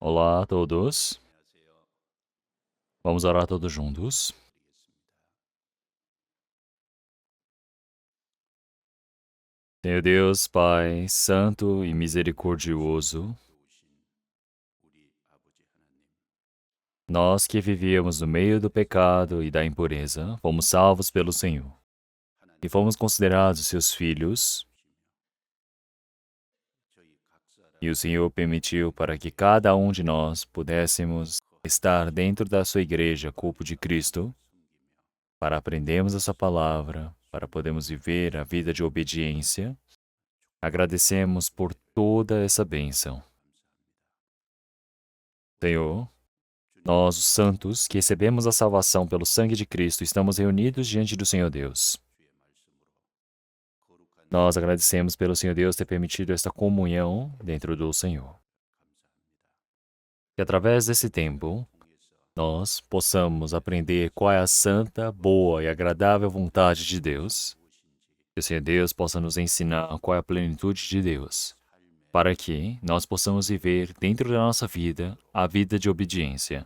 Olá a todos. Vamos orar todos juntos. Senhor Deus, Pai Santo e Misericordioso, nós que vivíamos no meio do pecado e da impureza, fomos salvos pelo Senhor e fomos considerados seus filhos. E o Senhor permitiu para que cada um de nós pudéssemos estar dentro da sua igreja, corpo de Cristo, para aprendermos essa palavra, para podermos viver a vida de obediência. Agradecemos por toda essa bênção. Senhor, nós, os santos, que recebemos a salvação pelo sangue de Cristo, estamos reunidos diante do Senhor Deus. Nós agradecemos pelo Senhor Deus ter permitido esta comunhão dentro do Senhor. Que através desse tempo, nós possamos aprender qual é a santa, boa e agradável vontade de Deus. Que o Senhor Deus possa nos ensinar qual é a plenitude de Deus, para que nós possamos viver dentro da nossa vida a vida de obediência.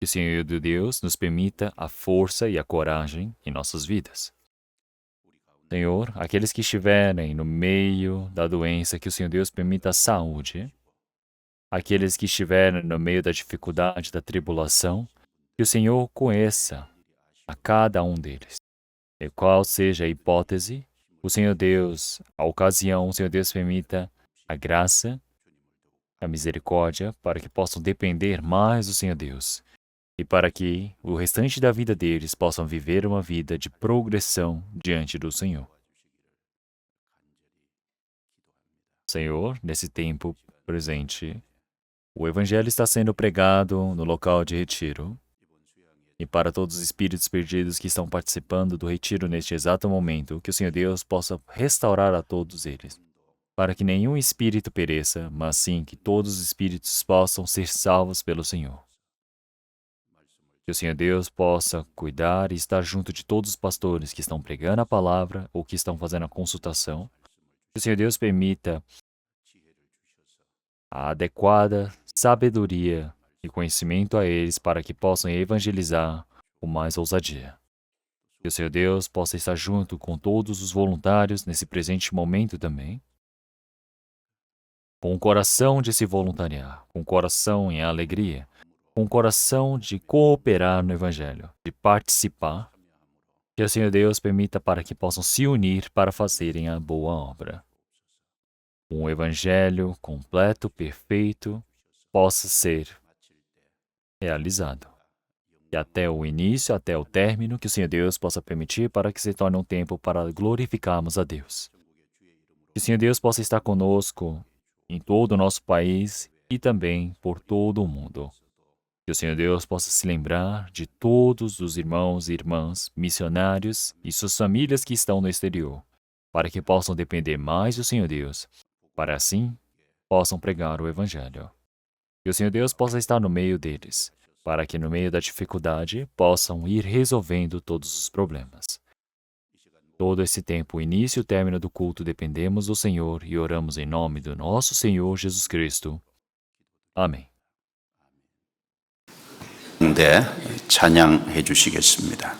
Que o Senhor Deus nos permita a força e a coragem em nossas vidas. Senhor, aqueles que estiverem no meio da doença, que o Senhor Deus permita a saúde. Aqueles que estiverem no meio da dificuldade, da tribulação, que o Senhor conheça a cada um deles. E qual seja a hipótese, o Senhor Deus, a ocasião, o Senhor Deus permita a graça, a misericórdia, para que possam depender mais do Senhor Deus e para que o restante da vida deles possam viver uma vida de progressão diante do Senhor. Senhor, nesse tempo presente, o Evangelho está sendo pregado no local de retiro. E para todos os espíritos perdidos que estão participando do retiro neste exato momento, que o Senhor Deus possa restaurar a todos eles, para que nenhum espírito pereça, mas sim que todos os espíritos possam ser salvos pelo Senhor. Que o Senhor Deus possa cuidar e estar junto de todos os pastores que estão pregando a palavra ou que estão fazendo a consultação. Que o Senhor Deus permita a adequada sabedoria e conhecimento a eles para que possam evangelizar com mais ousadia. Que o Senhor Deus possa estar junto com todos os voluntários nesse presente momento também, com o coração de se voluntariar, com o coração em alegria, com o coração de cooperar no Evangelho, de participar. Que o Senhor Deus permita para que possam se unir para fazerem a boa obra. Um Evangelho completo, perfeito, possa ser realizado. E até o início, até o término, que o Senhor Deus possa permitir para que se torne um tempo para glorificarmos a Deus. Que o Senhor Deus possa estar conosco em todo o nosso país e também por todo o mundo. Que o Senhor Deus possa se lembrar de todos os irmãos e irmãs, missionários e suas famílias que estão no exterior, para que possam depender mais do Senhor Deus, para assim possam pregar o Evangelho. Que o Senhor Deus possa estar no meio deles, para que no meio da dificuldade possam ir resolvendo todos os problemas. Todo esse tempo, o início e o término do culto, dependemos do Senhor e oramos em nome do nosso Senhor Jesus Cristo. Amém. 네, 찬양해 주시겠습니다.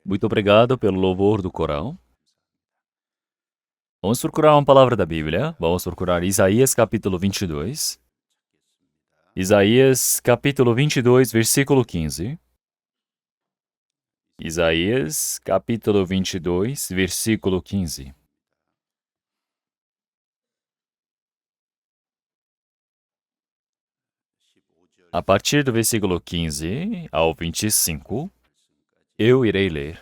Muito obrigado pelo louvor do coral. Vamos procurar uma palavra da Bíblia. Vamos procurar Isaías capítulo 22. Isaías capítulo 22, versículo 15. Isaías capítulo 22, versículo 15. A partir do versículo 15 ao 25, eu irei ler.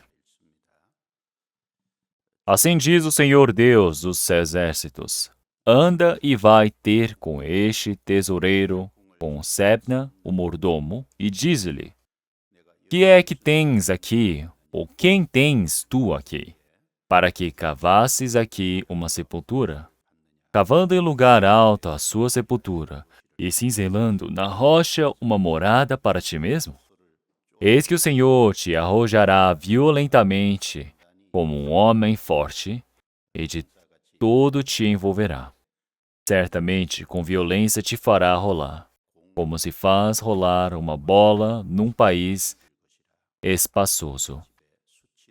Assim diz o Senhor Deus dos exércitos: anda e vai ter com este tesoureiro, com Sebna, o mordomo, e diz-lhe: que é que tens aqui, ou quem tens tu aqui, para que cavasses aqui uma sepultura? Cavando em lugar alto a sua sepultura, e cinzelando na rocha uma morada para ti mesmo? Eis que o Senhor te arrojará violentamente, como um homem forte, e de todo te envolverá. Certamente com violência te fará rolar, como se faz rolar uma bola num país espaçoso.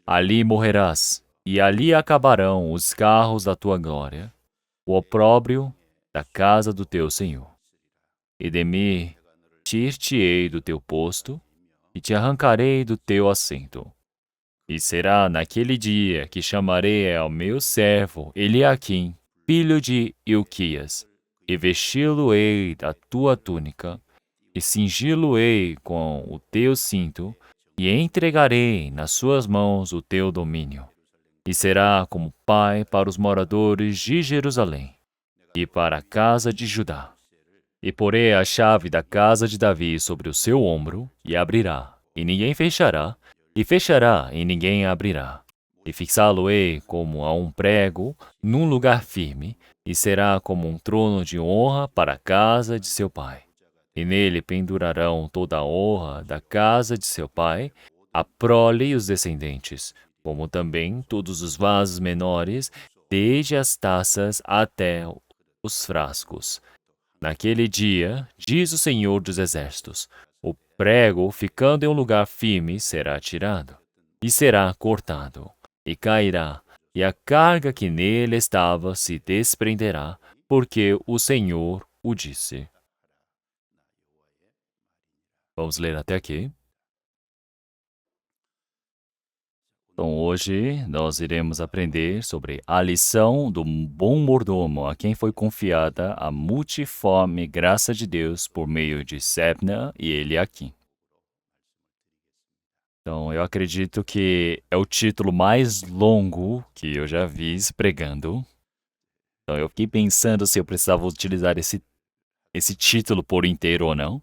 Ali morrerás, e ali acabarão os carros da tua glória, o opróbrio da casa do teu Senhor. E de mim tir-te-ei do teu posto, e te arrancarei do teu assento. E será naquele dia que chamarei ao meu servo Eliaquim, filho de Ilquias, e vesti-lo-ei da tua túnica, e cingi-lo-ei com o teu cinto, e entregarei nas suas mãos o teu domínio. E será como pai para os moradores de Jerusalém, e para a casa de Judá. E porei a chave da casa de Davi sobre o seu ombro, e abrirá, e ninguém fechará, e fechará, e ninguém abrirá. E fixá-lo-ei como a um prego, num lugar firme, e será como um trono de honra para a casa de seu pai. E nele pendurarão toda a honra da casa de seu pai, a prole e os descendentes, como também todos os vasos menores, desde as taças até os frascos. Naquele dia, diz o Senhor dos Exércitos, o prego, ficando em um lugar firme, será tirado, e será cortado, e cairá, e a carga que nele estava se desprenderá, porque o Senhor o disse. Vamos ler até aqui. Então, hoje nós iremos aprender sobre a lição do bom mordomo, a quem foi confiada a multiforme graça de Deus por meio de Sebna e Eliaquim. Então, eu acredito que é o título mais longo que eu já vi pregando. Então, eu fiquei pensando se eu precisava utilizar esse título por inteiro ou não,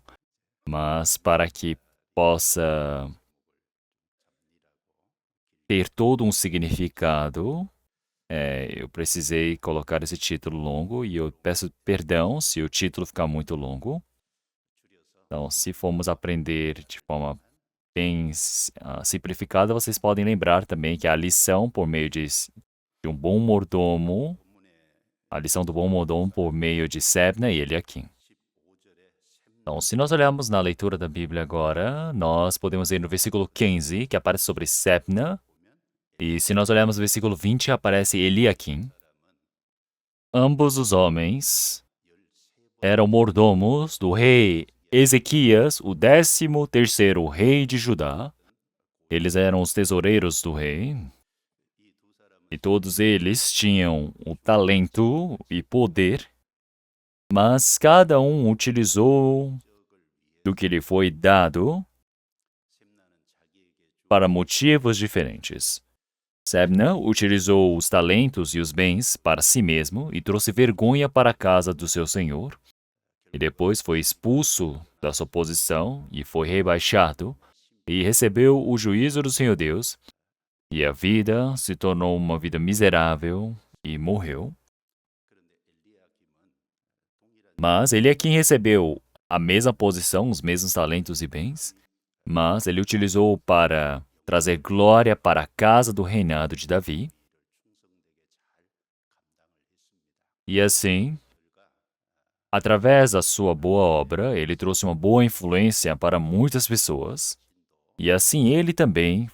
mas para que possa ter todo um significado, eu precisei colocar esse título longo e eu peço perdão se o título ficar muito longo. Então, se formos aprender de forma bem simplificada, vocês podem lembrar também que a lição por meio de um bom mordomo, a lição do bom mordomo por meio de Sebna e Eliaquim. Então, se nós olharmos na leitura da Bíblia agora, nós podemos ver no versículo 15, que aparece sobre Sebna, e se nós olharmos no versículo 20, aparece Eliaquim. Ambos os homens eram mordomos do rei Ezequias, o 13º rei de Judá. Eles eram os tesoureiros do rei. E todos eles tinham o talento e poder, mas cada um utilizou do que lhe foi dado para motivos diferentes. Sebna utilizou os talentos e os bens para si mesmo e trouxe vergonha para a casa do seu senhor. E depois foi expulso da sua posição e foi rebaixado e recebeu o juízo do Senhor Deus. E a vida se tornou uma vida miserável e morreu. Mas ele é quem recebeu a mesma posição, os mesmos talentos e bens, mas ele utilizou para trazer glória para a casa do reinado de Davi. E assim, através da sua boa obra, ele trouxe uma boa influência para muitas pessoas. E assim ele também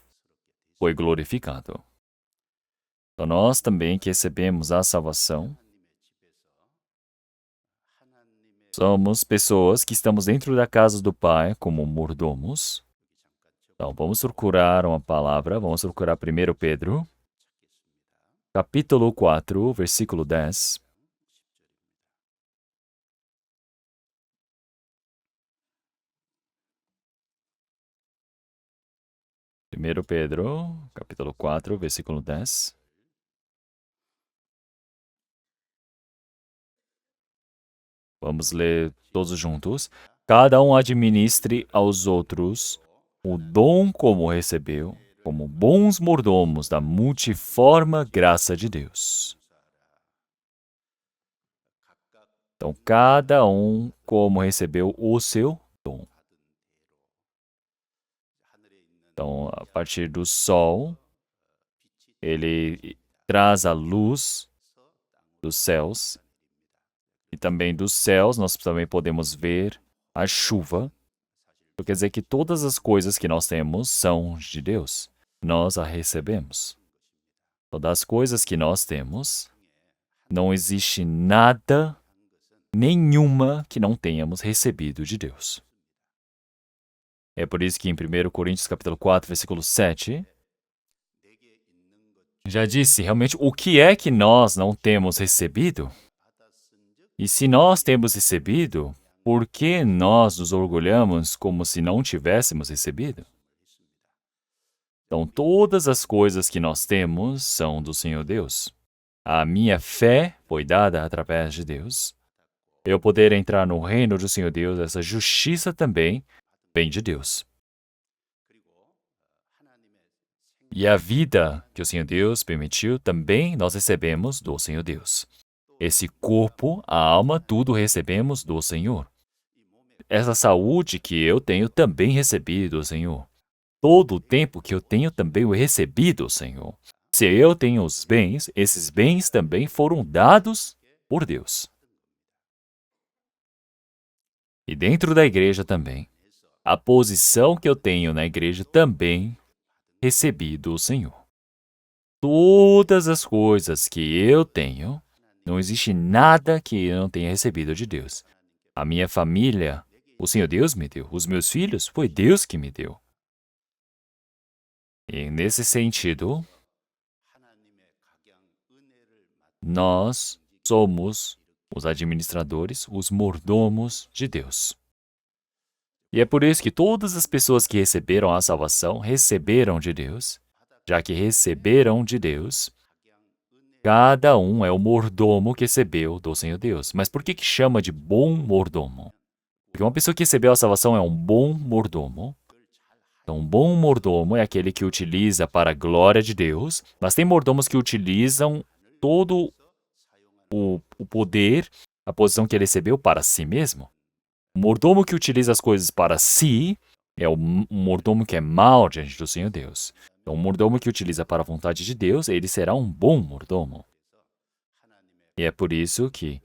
foi glorificado. Então, nós também que recebemos a salvação, somos pessoas que estamos dentro da casa do Pai como mordomos. Então, vamos procurar uma palavra, vamos procurar 1 Pedro, capítulo 4, versículo 10. Primeiro Pedro, capítulo 4, versículo 10. Vamos ler todos juntos. Cada um administre aos outros o dom como recebeu, como bons mordomos da multiforme graça de Deus. Então, cada um como recebeu o seu dom. Então, a partir do sol, ele traz a luz dos céus. E também dos céus, nós também podemos ver a chuva. Isso quer dizer que todas as coisas que nós temos são de Deus. Nós a recebemos. Todas as coisas que nós temos, não existe nada, nenhuma que não tenhamos recebido de Deus. É por isso que em 1 Coríntios capítulo 4, versículo 7, já disse realmente o que é que nós não temos recebido? E se nós temos recebido, por que nós nos orgulhamos como se não tivéssemos recebido? Então, todas as coisas que nós temos são do Senhor Deus. A minha fé foi dada através de Deus. Eu poder entrar no reino do Senhor Deus, essa justiça também vem de Deus. E a vida que o Senhor Deus permitiu também nós recebemos do Senhor Deus. Esse corpo, a alma, tudo recebemos do Senhor. Essa saúde que eu tenho também recebi do Senhor. Todo o tempo que eu tenho também eu recebi do Senhor. Se eu tenho os bens, esses bens também foram dados por Deus. E dentro da igreja também, a posição que eu tenho na igreja também recebi do Senhor. Todas as coisas que eu tenho, não existe nada que eu não tenha recebido de Deus. A minha família, o Senhor Deus me deu. Os meus filhos, foi Deus que me deu. E nesse sentido, nós somos os administradores, os mordomos de Deus. E é por isso que todas as pessoas que receberam a salvação, receberam de Deus. Já que receberam de Deus, cada um é o mordomo que recebeu do Senhor Deus. Mas por que chama de bom mordomo? Porque uma pessoa que recebeu a salvação é um bom mordomo. Então, um bom mordomo é aquele que utiliza para a glória de Deus, mas tem mordomos que utilizam todo o poder, a posição que ele recebeu para si mesmo. O mordomo que utiliza as coisas para si é um mordomo que é mau diante do Senhor Deus. Então, um mordomo que utiliza para a vontade de Deus, ele será um bom mordomo. E é por isso que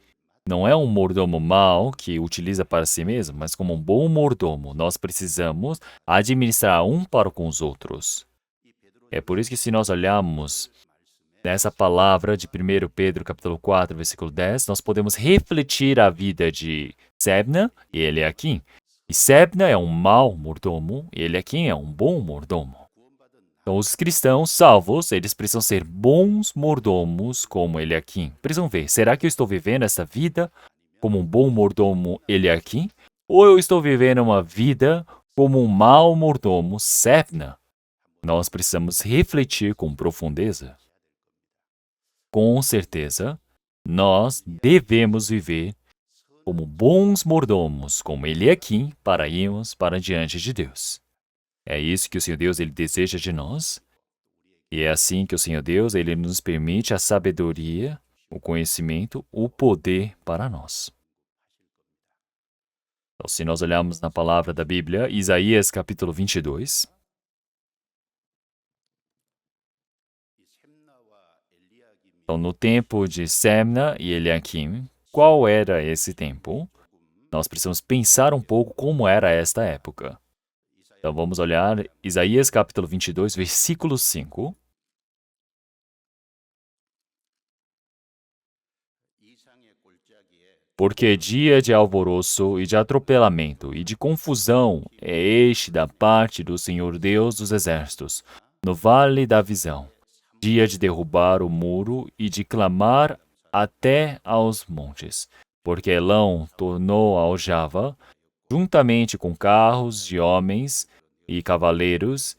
não é um mordomo mau que utiliza para si mesmo, mas como um bom mordomo, nós precisamos administrar um para com os outros. É por isso que se nós olharmos nessa palavra de 1 Pedro capítulo 4, versículo 10, nós podemos refletir a vida de Sebna e Eliaquim. E Sebna é um mau mordomo e Eliaquim é um bom mordomo. Então, os cristãos salvos, eles precisam ser bons mordomos como Eliaquim. Precisam ver, será que eu estou vivendo essa vida como um bom mordomo Eliaquim? Ou eu estou vivendo uma vida como um mau mordomo Sebna? Nós precisamos refletir com profundeza. Com certeza, nós devemos viver como bons mordomos, como Eliaquim, para irmos para diante de Deus. É isso que o Senhor Deus ele deseja de nós. E é assim que o Senhor Deus ele nos permite a sabedoria, o conhecimento, o poder para nós. Então, se nós olharmos na palavra da Bíblia, Isaías capítulo 22, então, no tempo de Semna e Eliaquim, qual era esse tempo? Nós precisamos pensar um pouco como era esta época. Então vamos olhar Isaías capítulo 22, versículo 5. Porque dia de alvoroço e de atropelamento e de confusão é este da parte do Senhor Deus dos Exércitos, no vale da visão. Dia de derrubar o muro e de clamar até aos montes. Porque Elão tornou a aljava, juntamente com carros de homens e cavaleiros,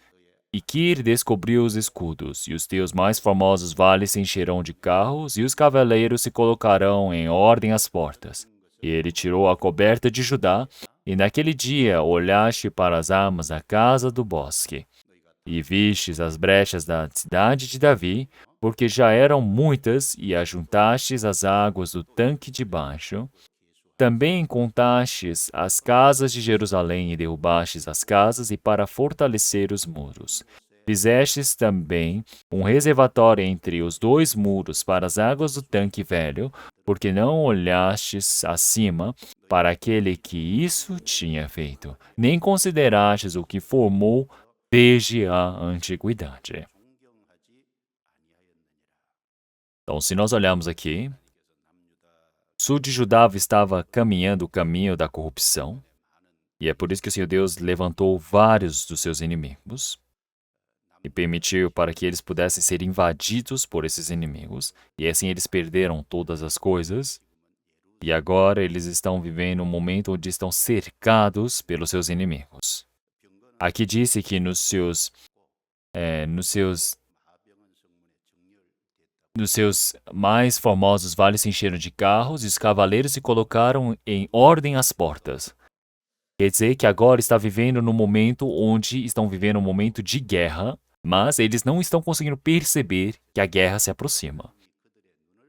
e Kir descobriu os escudos, e os teus mais formosos vales se encherão de carros, e os cavaleiros se colocarão em ordem às portas. E ele tirou a coberta de Judá, e naquele dia olhaste para as armas da casa do bosque, e vistes as brechas da cidade de Davi, porque já eram muitas, e ajuntastes as águas do tanque de baixo. Também contastes as casas de Jerusalém e derrubastes as casas e para fortalecer os muros. Fizestes também um reservatório entre os dois muros para as águas do tanque velho, porque não olhastes acima para aquele que isso tinha feito, nem considerastes o que formou desde a antiguidade. Então, se nós olharmos aqui, o sul de Judá estava caminhando o caminho da corrupção, e é por isso que o Senhor Deus levantou vários dos seus inimigos e permitiu para que eles pudessem ser invadidos por esses inimigos, e assim eles perderam todas as coisas, e agora eles estão vivendo um momento onde estão cercados pelos seus inimigos. Aqui disse que nos seus mais formosos vales se encheram de carros e os cavaleiros se colocaram em ordem às portas. Quer dizer que agora está vivendo num momento onde estão vivendo um momento de guerra, mas eles não estão conseguindo perceber que a guerra se aproxima.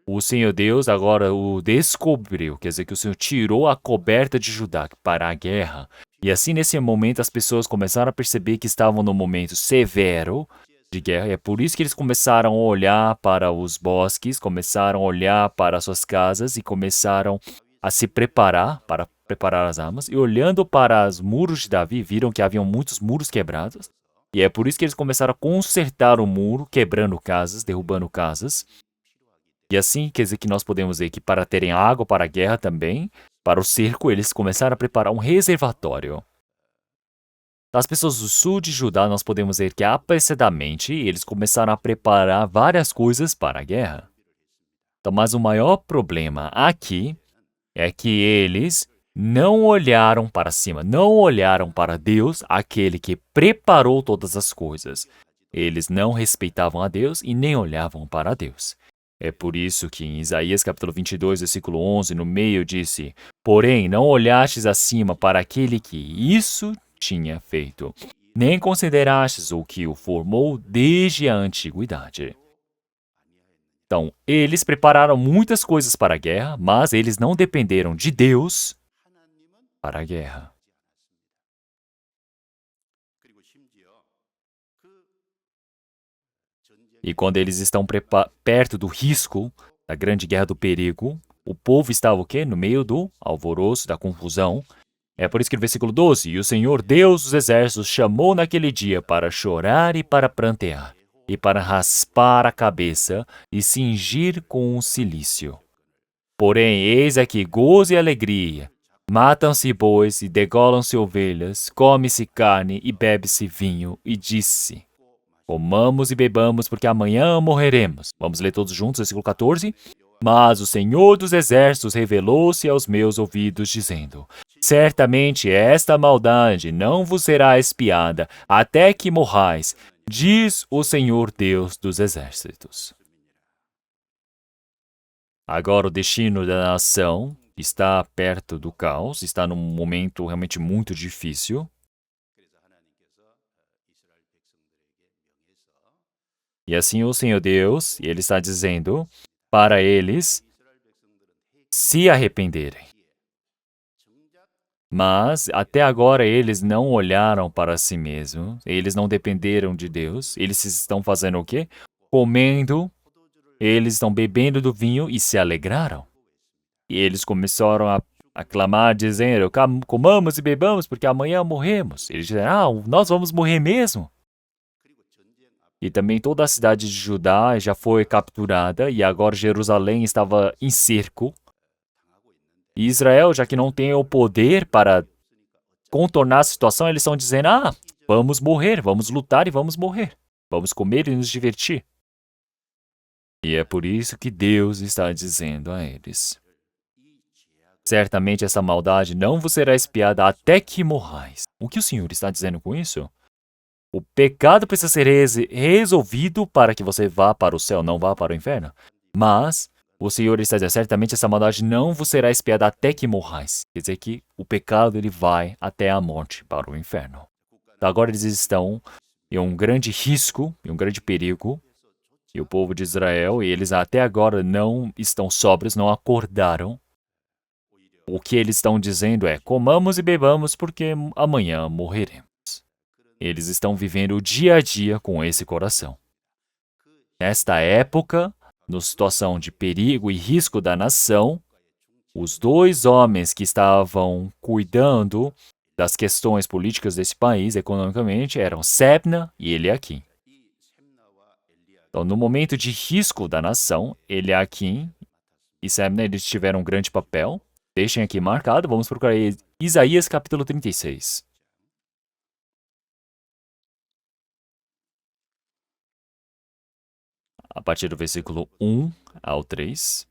O Senhor Deus agora o descobriu, quer dizer que o Senhor tirou a coberta de Judá para a guerra. E assim, nesse momento, as pessoas começaram a perceber que estavam num momento severo de guerra. E é por isso que eles começaram a olhar para os bosques, começaram a olhar para suas casas e começaram a se preparar para preparar as armas. E olhando para os muros de Davi, viram que haviam muitos muros quebrados. E é por isso que eles começaram a consertar o muro, quebrando casas, derrubando casas. E assim, quer dizer que nós podemos ver que para terem água para a guerra também, para o cerco, eles começaram a preparar um reservatório. Das pessoas do sul de Judá, nós podemos ver que apressadamente eles começaram a preparar várias coisas para a guerra. Então, mas o maior problema aqui é que eles não olharam para cima, não olharam para Deus, aquele que preparou todas as coisas. Eles não respeitavam a Deus e nem olhavam para Deus. É por isso que em Isaías capítulo 22, versículo 11, no meio disse: Porém, não olhastes acima para aquele que isso tinha feito, nem considerastes o que o formou desde a antiguidade. Então, eles prepararam muitas coisas para a guerra, mas eles não dependeram de Deus para a guerra. E quando eles estão perto do risco, da grande guerra do perigo, o povo estava o quê? No meio do alvoroço, da confusão. É por isso que no versículo 12, e o Senhor Deus dos Exércitos chamou naquele dia para chorar e para prantear, e para raspar a cabeça e cingir com um cilício. Porém, eis aqui gozo e alegria, matam-se bois e degolam-se ovelhas, come-se carne e bebe-se vinho, e disse: Comamos e bebamos, porque amanhã morreremos. Vamos ler todos juntos, versículo 14. Mas o Senhor dos Exércitos revelou-se aos meus ouvidos, dizendo: Certamente esta maldade não vos será expiada, até que morrais, diz o Senhor Deus dos Exércitos. Agora o destino da nação está perto do caos, está num momento realmente muito difícil. E assim o Senhor Deus, ele está dizendo para eles se arrependerem. Mas até agora eles não olharam para si mesmos, eles não dependeram de Deus, eles estão fazendo o quê? Comendo, eles estão bebendo do vinho e se alegraram. E eles começaram a aclamar dizendo, comamos e bebamos porque amanhã morremos. Eles disseram, nós vamos morrer mesmo. E também toda a cidade de Judá já foi capturada e agora Jerusalém estava em cerco. E Israel, já que não tem o poder para contornar a situação, eles estão dizendo, vamos morrer, vamos lutar e vamos morrer. Vamos comer e nos divertir. E é por isso que Deus está dizendo a eles, certamente essa maldade não vos será expiada até que morrais. O que o Senhor está dizendo com isso? O pecado precisa ser resolvido para que você vá para o céu, não vá para o inferno. Mas o Senhor está dizendo, certamente essa maldade não vos será expiada até que morrais. Quer dizer que o pecado ele vai até a morte, para o inferno. Então, agora eles estão em um grande risco, em um grande perigo. E o povo de Israel, e eles até agora não estão sóbrios, não acordaram. O que eles estão dizendo é, comamos e bebamos porque amanhã morreremos. Eles estão vivendo o dia a dia com esse coração. Nesta época, na situação de perigo e risco da nação, os dois homens que estavam cuidando das questões políticas desse país, economicamente, eram Sebna e Eliaquim. Então, no momento de risco da nação, Eliaquim e Sebna, eles tiveram um grande papel. Deixem aqui marcado, vamos procurar Isaías capítulo 36. A partir do versículo 1 ao 3.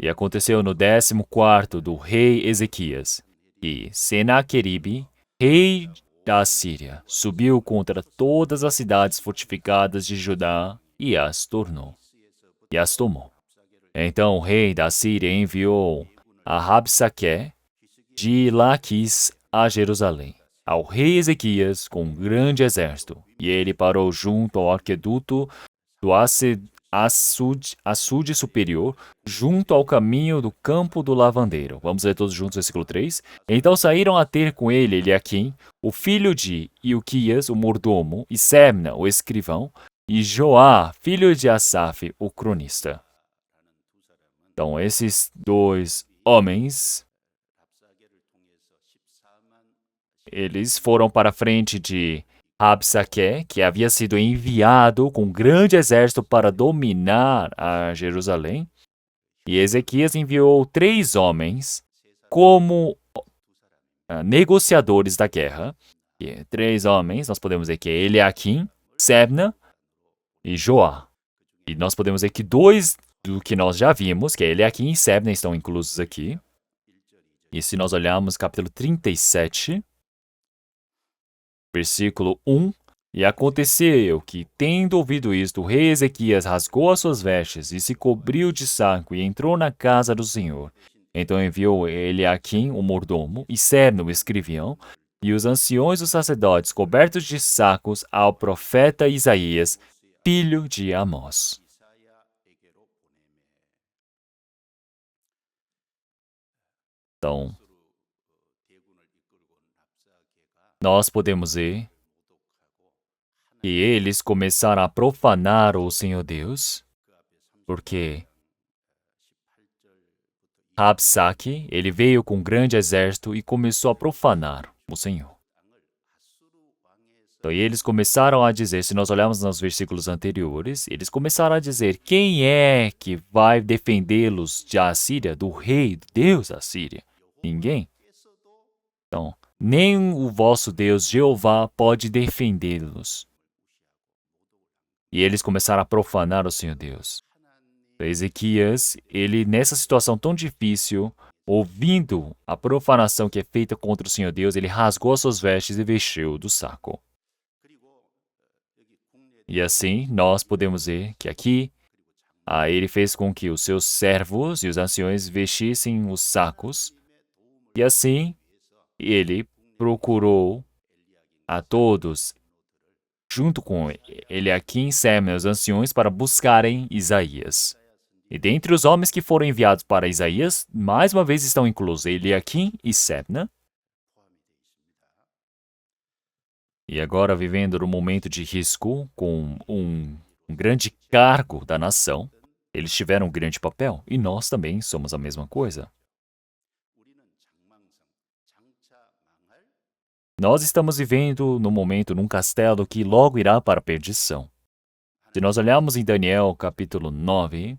E aconteceu no 14º do rei Ezequias, que Senaqueribe, rei da Assíria, subiu contra todas as cidades fortificadas de Judá e as tomou. Então o rei da Síria enviou a Rabsaque de Laquis a Jerusalém, ao rei Ezequias com um grande exército, e ele parou junto ao aqueduto do açude superior, junto ao caminho do campo do lavandeiro. Vamos ler todos juntos, versículo 3. Então saíram a ter com ele Eliaquim, o filho de Ilquias, o mordomo, e Sebna, o escrivão, e Joá, filho de Asaf, o cronista. Então, esses dois homens, eles foram para a frente de Rabsaque, que havia sido enviado com um grande exército para dominar a Jerusalém. E Ezequias enviou 3 homens como negociadores da guerra. E 3 homens, nós podemos dizer que é Eliaquim, Sebna e Joá. E nós podemos dizer que 2 do que nós já vimos, que é Eliaquim e Sebna, estão inclusos aqui. E se nós olharmos capítulo 37, versículo 1, e aconteceu que, tendo ouvido isto, o rei Ezequias rasgou as suas vestes e se cobriu de saco e entrou na casa do Senhor. Então enviou Eliaquim, o mordomo, e Sebna, o escrivão, e os anciões dos sacerdotes, cobertos de sacos, ao profeta Isaías, filho de Amós. Então, nós podemos ver que eles começaram a profanar o Senhor Deus, porque Rabsaque, ele veio com um grande exército e começou a profanar o Senhor. Então, eles começaram a dizer, se nós olharmos nos versículos anteriores, eles começaram a dizer, quem é que vai defendê-los da Assíria, do rei, Deus da Síria? Ninguém. Então, nem o vosso Deus Jeová pode defendê-los. E eles começaram a profanar o Senhor Deus. Ezequias, ele nessa situação tão difícil, ouvindo a profanação que é feita contra o Senhor Deus, ele rasgou as suas vestes e vestiu do saco. E assim, nós podemos ver que aqui, ele fez com que os seus servos e os anciões vestissem os sacos, e assim, ele procurou a todos, junto com Eliaquim, Sebna e os anciões, para buscarem Isaías. E dentre os homens que foram enviados para Isaías, mais uma vez estão inclusos Eliaquim e Sebna. E agora, vivendo num momento de risco, com um grande cargo da nação, Eles tiveram um grande papel e nós também somos a mesma coisa. Nós estamos vivendo no momento num castelo que logo irá para a perdição. Se nós olharmos em Daniel capítulo 9,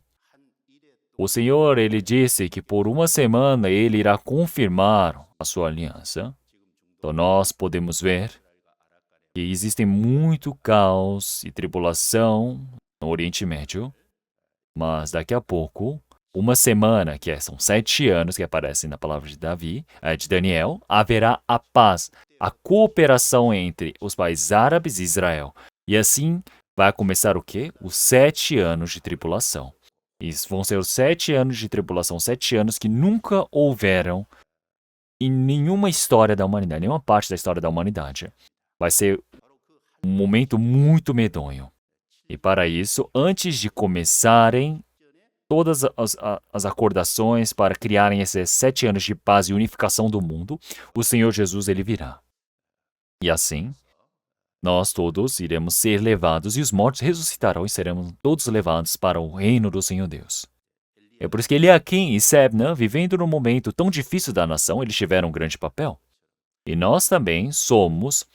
o Senhor, ele disse que por uma semana ele irá confirmar a sua aliança. Então nós podemos ver que existem muito caos e tribulação no Oriente Médio, mas daqui a pouco, uma semana, são 7 anos que aparecem na palavra de de Daniel, haverá a paz, a cooperação entre os países árabes e Israel. E assim vai começar o quê? Os 7 anos de tribulação. E vão ser os 7 anos de tribulação, 7 anos que nunca houveram em nenhuma história da humanidade, nenhuma parte da história da humanidade. Vai ser um momento muito medonho. E para isso, antes de começarem todas as acordações para criarem esses 7 anos de paz e unificação do mundo, o Senhor Jesus ele virá. E assim, nós todos iremos ser levados e os mortos ressuscitarão e seremos todos levados para o reino do Senhor Deus. É por isso que Eliaquim e Sebna, vivendo num momento tão difícil da nação, eles tiveram um grande papel. E nós também somos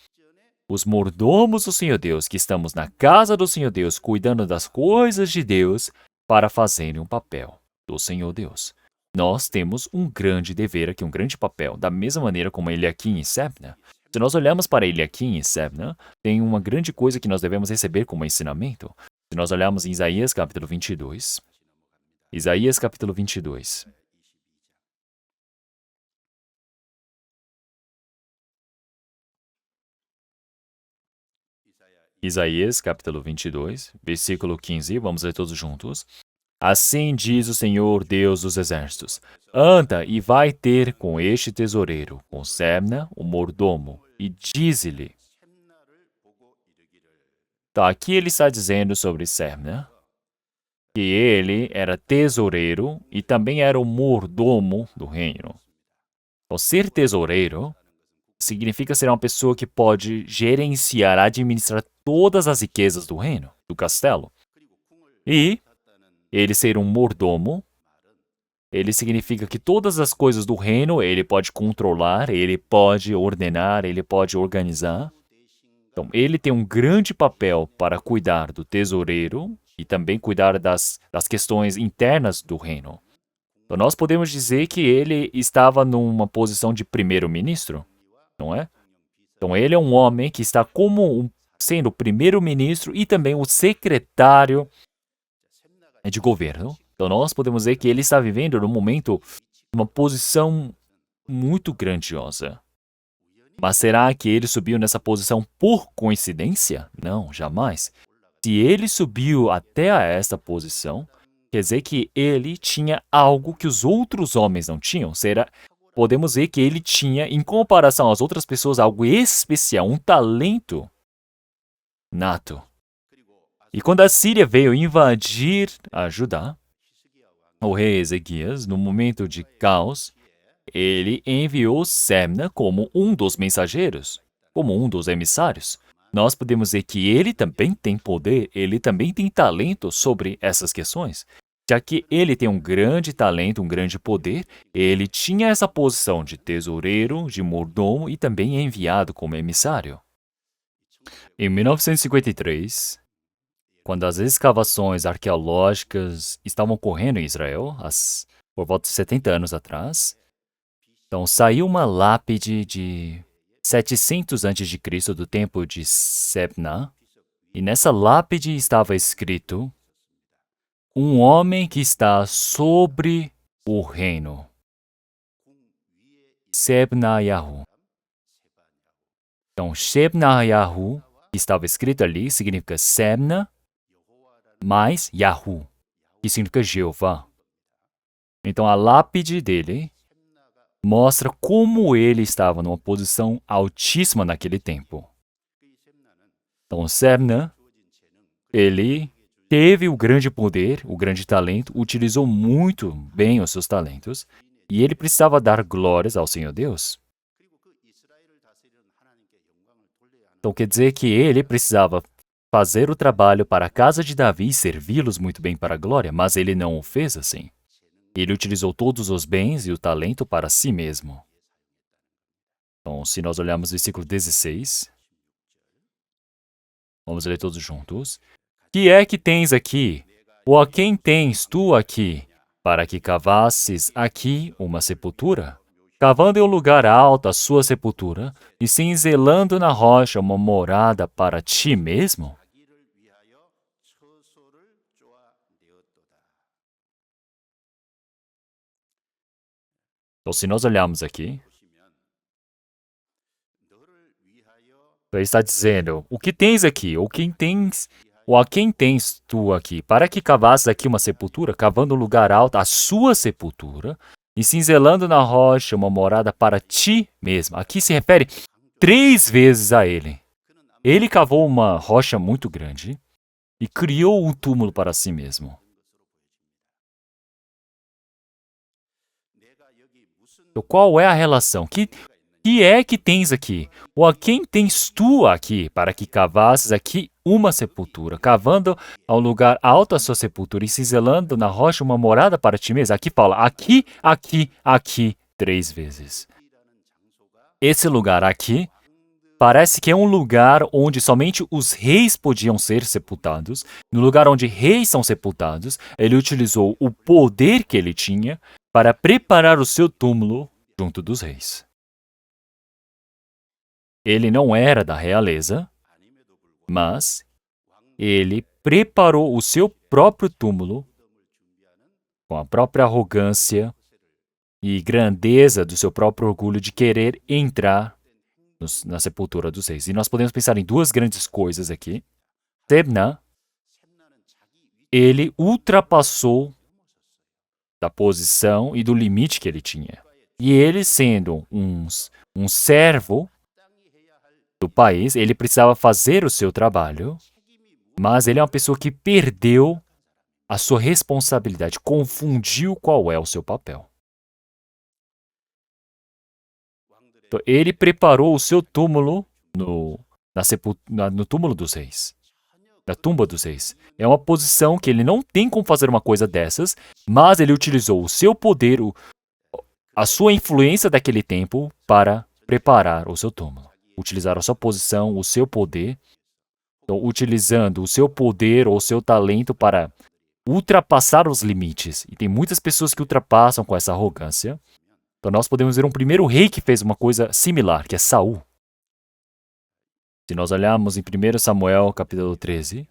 os mordomos do Senhor Deus, que estamos na casa do Senhor Deus, cuidando das coisas de Deus para fazerem um papel do Senhor Deus. Nós temos um grande dever aqui, um grande papel, da mesma maneira como Eliaquim e Sebna. Se nós olharmos para Eliaquim e Sebna, tem uma grande coisa que nós devemos receber como ensinamento. Se nós olharmos em Isaías capítulo 22, Isaías capítulo 22. Isaías capítulo 22, versículo 15, vamos ler todos juntos. Assim diz o Senhor Deus dos exércitos: anda e vai ter com este tesoureiro, com Sebna, o mordomo, e dize-lhe. Tá, aqui ele está dizendo sobre Sebna, que ele era tesoureiro e também era o mordomo do reino. Então, ser tesoureiro significa ser uma pessoa que pode gerenciar, administrar todas as riquezas do reino, do castelo. E ele ser um mordomo, ele significa que todas as coisas do reino ele pode controlar, ele pode ordenar, ele pode organizar. Então, ele tem um grande papel para cuidar do tesoureiro e também cuidar das questões internas do reino. Então, nós podemos dizer que ele estava numa posição de primeiro-ministro, não é? Então, ele é um homem que está sendo o primeiro-ministro e também o secretário de governo. Então, nós podemos dizer que ele está vivendo num momento, uma posição muito grandiosa. Mas será que ele subiu nessa posição por coincidência? Não, jamais. Se ele subiu até a esta posição, quer dizer que ele tinha algo que os outros homens não tinham. Podemos dizer que ele tinha, em comparação às outras pessoas, algo especial, um talento nato. E quando a Síria veio invadir a Judá, o rei Ezequias, no momento de caos, ele enviou Sebna como um dos mensageiros, como um dos emissários. Nós podemos dizer que ele também tem poder, ele também tem talento sobre essas questões. Já que ele tem um grande talento, um grande poder, ele tinha essa posição de tesoureiro, de mordomo e também enviado como emissário. Em 1953, quando as escavações arqueológicas estavam ocorrendo em Israel, por volta de 70 anos atrás, então saiu uma lápide de 700 a.C. do tempo de Sebna, e nessa lápide estava escrito: um homem que está sobre o reino, Sebna-Yahu. Então, Sebna-Yahu, que estava escrito ali, significa Sebna mais Yahu, que significa Jeová. Então, a lápide dele mostra como ele estava numa posição altíssima naquele tempo. Então, Sebna, ele teve o grande poder, o grande talento, utilizou muito bem os seus talentos, e ele precisava dar glórias ao Senhor Deus. Então, quer dizer que ele precisava fazer o trabalho para a casa de Davi e servi-los muito bem para a glória, mas ele não o fez assim. Ele utilizou todos os bens e o talento para si mesmo. Então, se nós olharmos o versículo 16, vamos ler todos juntos. Que é que tens aqui? Ou a quem tens tu aqui? Para que cavasses aqui uma sepultura? Cavando em um lugar alto a sua sepultura, e cinzelando na rocha uma morada para ti mesmo? Então, se nós olharmos aqui, ele está dizendo, o que tens aqui? Ou quem tens? Ou a quem tens tu aqui? Para que cavasses aqui uma sepultura, cavando um lugar alto a sua sepultura, e cinzelando na rocha uma morada para ti mesmo. Aqui se refere 3 vezes a ele. Ele cavou uma rocha muito grande e criou um túmulo para si mesmo. Então, qual é a relação? Que é que tens aqui? Ou a quem tens tu aqui, para que cavasses aqui uma sepultura, cavando ao lugar alto a sua sepultura e cinzelando na rocha uma morada para ti mesmo? Aqui fala, aqui, aqui, aqui, 3 vezes. Esse lugar aqui parece que é um lugar onde somente os reis podiam ser sepultados. No lugar onde reis são sepultados, ele utilizou o poder que ele tinha para preparar o seu túmulo junto dos reis. Ele não era da realeza, mas ele preparou o seu próprio túmulo com a própria arrogância e grandeza do seu próprio orgulho de querer entrar na sepultura dos reis. E nós podemos pensar em 2 grandes coisas aqui. Sebna, ele ultrapassou da posição e do limite que ele tinha. E ele, sendo um servo do país, ele precisava fazer o seu trabalho, mas ele é uma pessoa que perdeu a sua responsabilidade, confundiu qual é o seu papel. Então, ele preparou o seu túmulo no túmulo dos reis, na tumba dos reis. É uma posição que ele não tem como fazer uma coisa dessas, mas ele utilizou o seu poder, a sua influência daquele tempo para preparar o seu túmulo. Utilizar a sua posição, o seu poder, então, utilizando o seu poder ou o seu talento para ultrapassar os limites. E tem muitas pessoas que ultrapassam com essa arrogância. Então nós podemos ver um primeiro rei que fez uma coisa similar, que é Saul. Se nós olharmos em 1 Samuel, capítulo 13,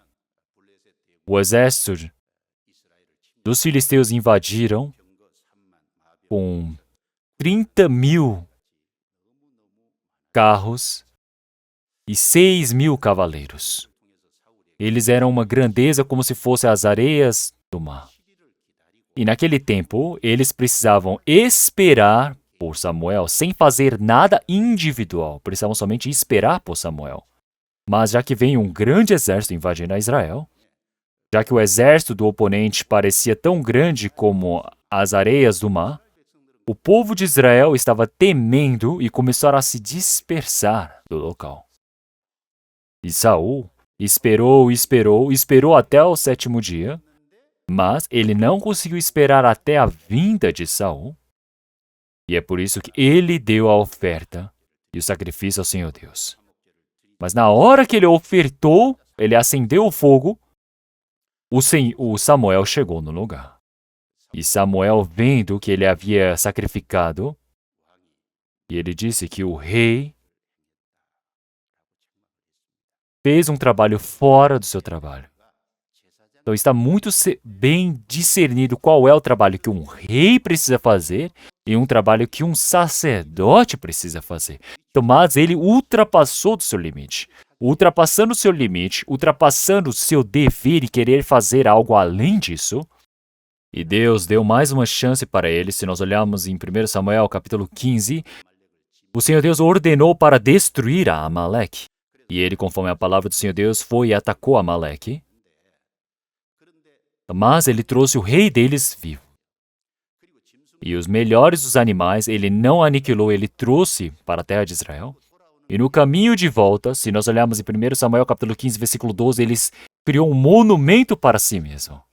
o exército dos filisteus invadiram com 30.000 carros e 6.000 cavaleiros. Eles eram uma grandeza como se fossem as areias do mar. E naquele tempo, eles precisavam esperar por Samuel, sem fazer nada individual. Precisavam somente esperar por Samuel. Mas já que veio um grande exército invadindo a Israel, já que o exército do oponente parecia tão grande como as areias do mar, o povo de Israel estava temendo e começaram a se dispersar do local. E Saul esperou até o 7º dia, mas ele não conseguiu esperar até a vinda de Saul. E é por isso que ele deu a oferta e o sacrifício ao Senhor Deus. Mas na hora que ele ofertou, ele acendeu o fogo, o Samuel chegou no lugar. E Samuel, vendo que ele havia sacrificado, e ele disse que o rei fez um trabalho fora do seu trabalho. Então está muito bem discernido qual é o trabalho que um rei precisa fazer e um trabalho que um sacerdote precisa fazer. Então, mas ele ultrapassou do seu limite. Ultrapassando o seu limite, ultrapassando o seu dever e querer fazer algo além disso. E Deus deu mais uma chance para ele. Se nós olharmos em 1 Samuel capítulo 15, o Senhor Deus ordenou para destruir a Amaleque. E ele, conforme a palavra do Senhor Deus, foi e atacou Amaleque. Mas ele trouxe o rei deles vivo. E os melhores dos animais ele não aniquilou, ele trouxe para a terra de Israel. E no caminho de volta, se nós olharmos em 1 Samuel capítulo 15, versículo 12, ele criou um monumento para si mesmo.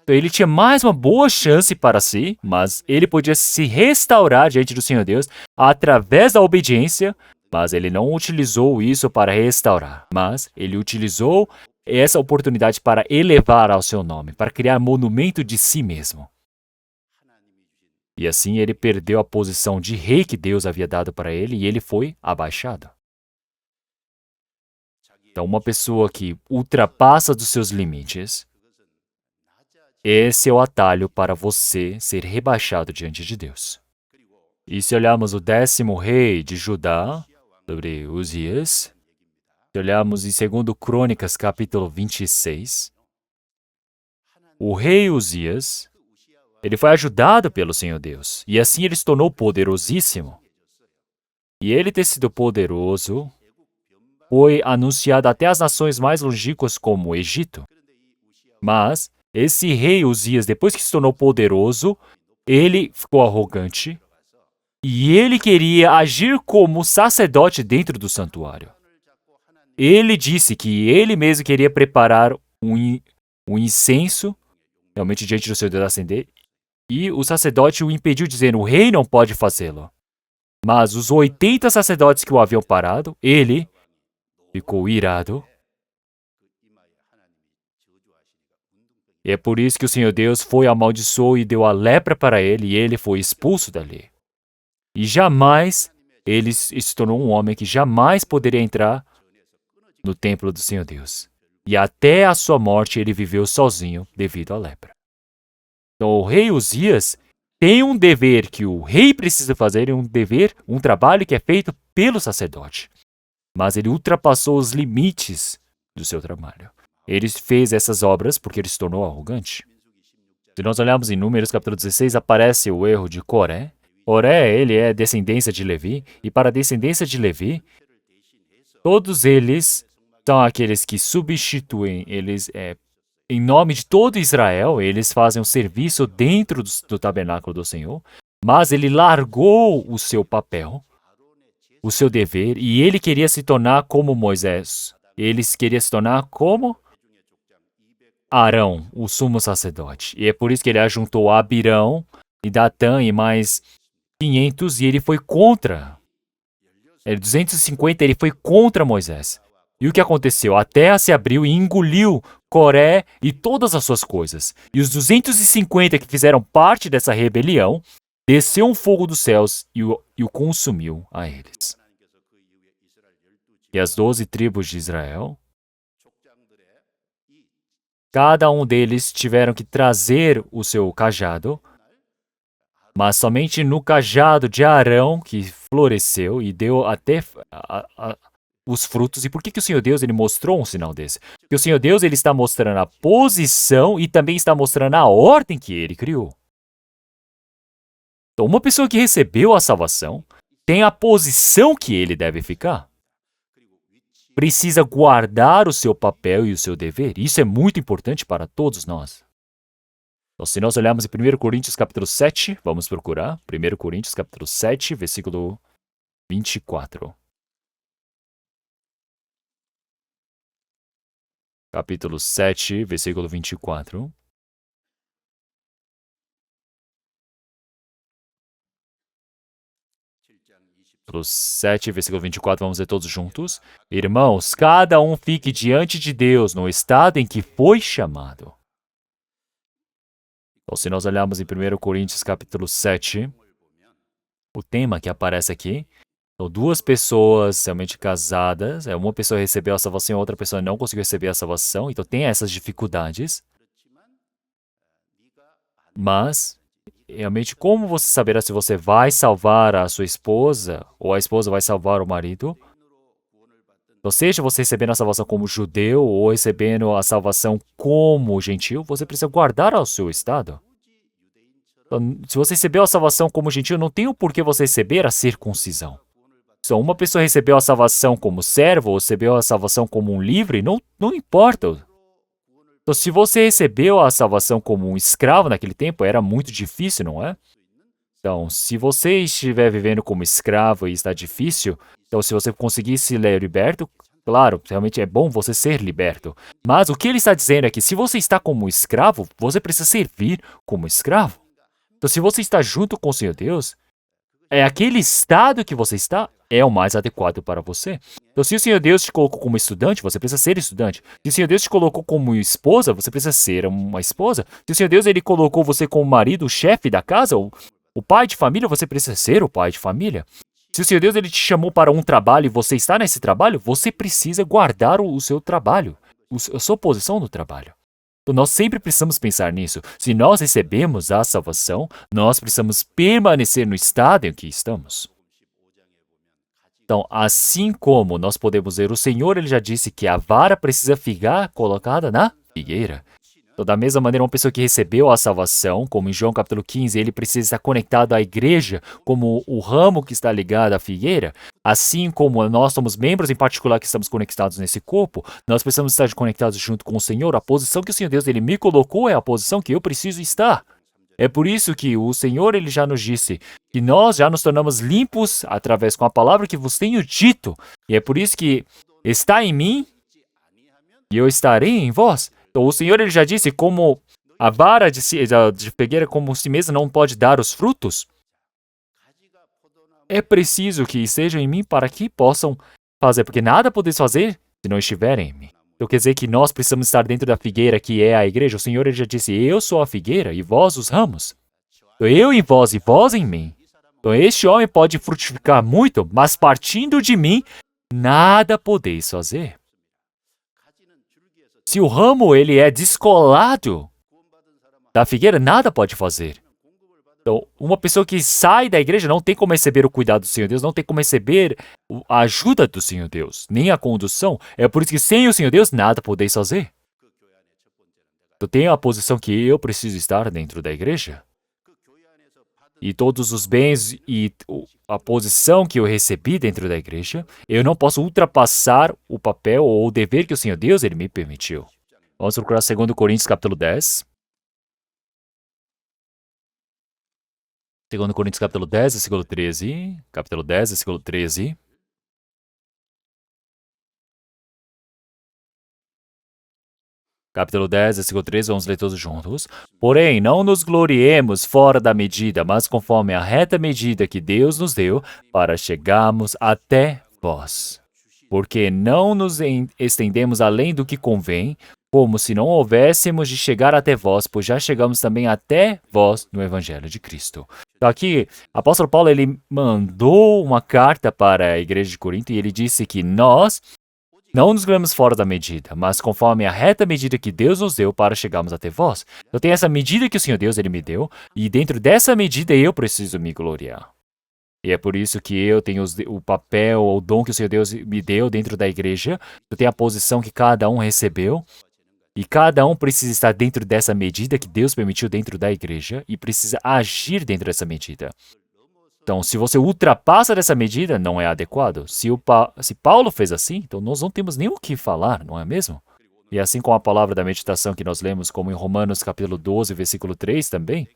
Então ele tinha mais uma boa chance para si, mas ele podia se restaurar diante do Senhor Deus através da obediência, mas ele não utilizou isso para restaurar, mas ele utilizou essa oportunidade para elevar ao seu nome, para criar monumento de si mesmo. E assim ele perdeu a posição de rei que Deus havia dado para ele e ele foi abaixado. Então, uma pessoa que ultrapassa dos seus limites, esse é o atalho para você ser rebaixado diante de Deus. E se olharmos o 10º rei de Judá, sobre Uzias, se olharmos em 2 Crônicas, capítulo 26, o rei Uzias, ele foi ajudado pelo Senhor Deus, e assim ele se tornou poderosíssimo. E ele ter sido poderoso foi anunciado até as nações mais longínquas como o Egito. Mas esse rei Uzias, depois que se tornou poderoso, ele ficou arrogante e ele queria agir como sacerdote dentro do santuário. Ele disse que ele mesmo queria preparar um incenso, realmente diante do seu Deus acender, e o sacerdote o impediu, dizendo: o rei não pode fazê-lo. Mas os 80 sacerdotes que o haviam parado, ele ficou irado. E é por isso que o Senhor Deus foi amaldiçoou e deu a lepra para ele, e ele foi expulso dali. E jamais ele se tornou um homem que jamais poderia entrar no templo do Senhor Deus. E até a sua morte ele viveu sozinho devido à lepra. Então o rei Uzias tem um dever que o rei precisa fazer, um trabalho que é feito pelo sacerdote. Mas ele ultrapassou os limites do seu trabalho. Ele fez essas obras porque ele se tornou arrogante. Se nós olharmos em Números capítulo 16, aparece o erro de Coré. Coré, ele é descendência de Levi, e para a descendência de Levi, todos eles são aqueles que substituem, em nome de todo Israel, eles fazem um serviço dentro do tabernáculo do Senhor, mas ele largou o seu papel, o seu dever, e ele queria se tornar como Moisés. Ele queria se tornar como Arão, o sumo sacerdote. E é por isso que ele ajuntou Abirão e Datã e mais 500, e ele foi contra. 250, ele foi contra Moisés. E o que aconteceu? A terra se abriu e engoliu Coré e todas as suas coisas. E os 250 que fizeram parte dessa rebelião, desceu um fogo dos céus e o consumiu a eles. E as 12 tribos de Israel, cada um deles tiveram que trazer o seu cajado, mas somente no cajado de Arão, que floresceu e deu até os frutos. E por que o Senhor Deus ele mostrou um sinal desse? Porque o Senhor Deus ele está mostrando a posição e também está mostrando a ordem que ele criou. Então, uma pessoa que recebeu a salvação tem a posição que ele deve ficar. Precisa guardar o seu papel e o seu dever. Isso é muito importante para todos nós. Então, se nós olharmos em 1 Coríntios capítulo 7, vamos procurar. 1 Coríntios capítulo 7, versículo 24. Capítulo 7, versículo 24. Capítulo 7, versículo 24, vamos ler todos juntos. Irmãos, cada um fique diante de Deus no estado em que foi chamado. Então, se nós olharmos em 1 Coríntios capítulo 7, o tema que aparece aqui, são duas pessoas realmente casadas, uma pessoa recebeu a salvação e a outra pessoa não conseguiu receber a salvação, então tem essas dificuldades. Mas, realmente, como você saberá se você vai salvar a sua esposa ou a esposa vai salvar o marido? Ou seja, você recebendo a salvação como judeu ou recebendo a salvação como gentil, você precisa guardar o seu estado. Então, se você recebeu a salvação como gentil, não tem o porquê você receber a circuncisão. Se uma pessoa recebeu a salvação como servo ou recebeu a salvação como um livre, não importa. Então, se você recebeu a salvação como um escravo naquele tempo, era muito difícil, não é? Então, se você estiver vivendo como escravo e está difícil, então se você conseguir se liberto, claro, realmente é bom você ser liberto. Mas o que ele está dizendo é que se você está como escravo, você precisa servir como escravo. Então, se você está junto com o Senhor Deus, é aquele estado que você está é o mais adequado para você. Então, se o Senhor Deus te colocou como estudante, você precisa ser estudante. Se o Senhor Deus te colocou como esposa, você precisa ser uma esposa. Se o Senhor Deus ele colocou você como marido, o chefe da casa, o pai de família, você precisa ser o pai de família. Se o Senhor Deus ele te chamou para um trabalho e você está nesse trabalho, você precisa guardar o seu trabalho, a sua posição no trabalho. Então, nós sempre precisamos pensar nisso. Se nós recebemos a salvação, nós precisamos permanecer no estado em que estamos. Então, assim como nós podemos ver, o Senhor ele já disse que a vara precisa ficar colocada na figueira. Então, da mesma maneira, uma pessoa que recebeu a salvação, como em João capítulo 15, ele precisa estar conectado à igreja como o ramo que está ligado à figueira. Assim como nós somos membros em particular que estamos conectados nesse corpo, nós precisamos estar conectados junto com o Senhor. A posição que o Senhor Deus ele me colocou é a posição que eu preciso estar. É por isso que o Senhor ele já nos disse que nós já nos tornamos limpos através com a palavra que vos tenho dito. E é por isso que está em mim e eu estarei em vós. Então, o Senhor ele já disse como a vara de figueira como si mesma não pode dar os frutos. É preciso que estejam em mim para que possam fazer, porque nada podeis fazer se não estiverem em mim. Então quer dizer que nós precisamos estar dentro da figueira que é a igreja. O Senhor ele já disse, eu sou a figueira e vós os ramos. Então, eu em vós e vós em mim. Então este homem pode frutificar muito, mas partindo de mim, nada podeis fazer. Se o ramo ele é descolado da figueira, nada pode fazer. Então, uma pessoa que sai da igreja não tem como receber o cuidado do Senhor Deus, não tem como receber a ajuda do Senhor Deus, nem a condução. É por isso que sem o Senhor Deus, nada podeis fazer. Então, tem a posição que eu preciso estar dentro da igreja. E todos os bens e a posição que eu recebi dentro da igreja, eu não posso ultrapassar o papel ou o dever que o Senhor Deus ele me permitiu. Vamos procurar 2 Coríntios capítulo 10. 2 Coríntios capítulo 10, versículo 13. Capítulo 10, versículo 13. Capítulo 10, versículo 13, vamos ler todos juntos. Porém, não nos gloriemos fora da medida, mas conforme a reta medida que Deus nos deu, para chegarmos até vós. Porque não nos estendemos além do que convém, como se não houvéssemos de chegar até vós, pois já chegamos também até vós no Evangelho de Cristo. Então aqui, o apóstolo Paulo ele mandou uma carta para a igreja de Corinto e ele disse que nós não nos gloriamos fora da medida, mas conforme a reta medida que Deus nos deu para chegarmos até vós. Eu tenho essa medida que o Senhor Deus ele me deu, e dentro dessa medida eu preciso me gloriar. E é por isso que eu tenho o papel ou o dom que o Senhor Deus me deu dentro da igreja. Eu tenho a posição que cada um recebeu. E cada um precisa estar dentro dessa medida que Deus permitiu dentro da igreja e precisa agir dentro dessa medida. Então, se você ultrapassa dessa medida, não é adequado. Se Paulo fez assim, então nós não temos nem o que falar, não é mesmo? E assim com a palavra da meditação que nós lemos, como em Romanos capítulo 12, versículo 3 também.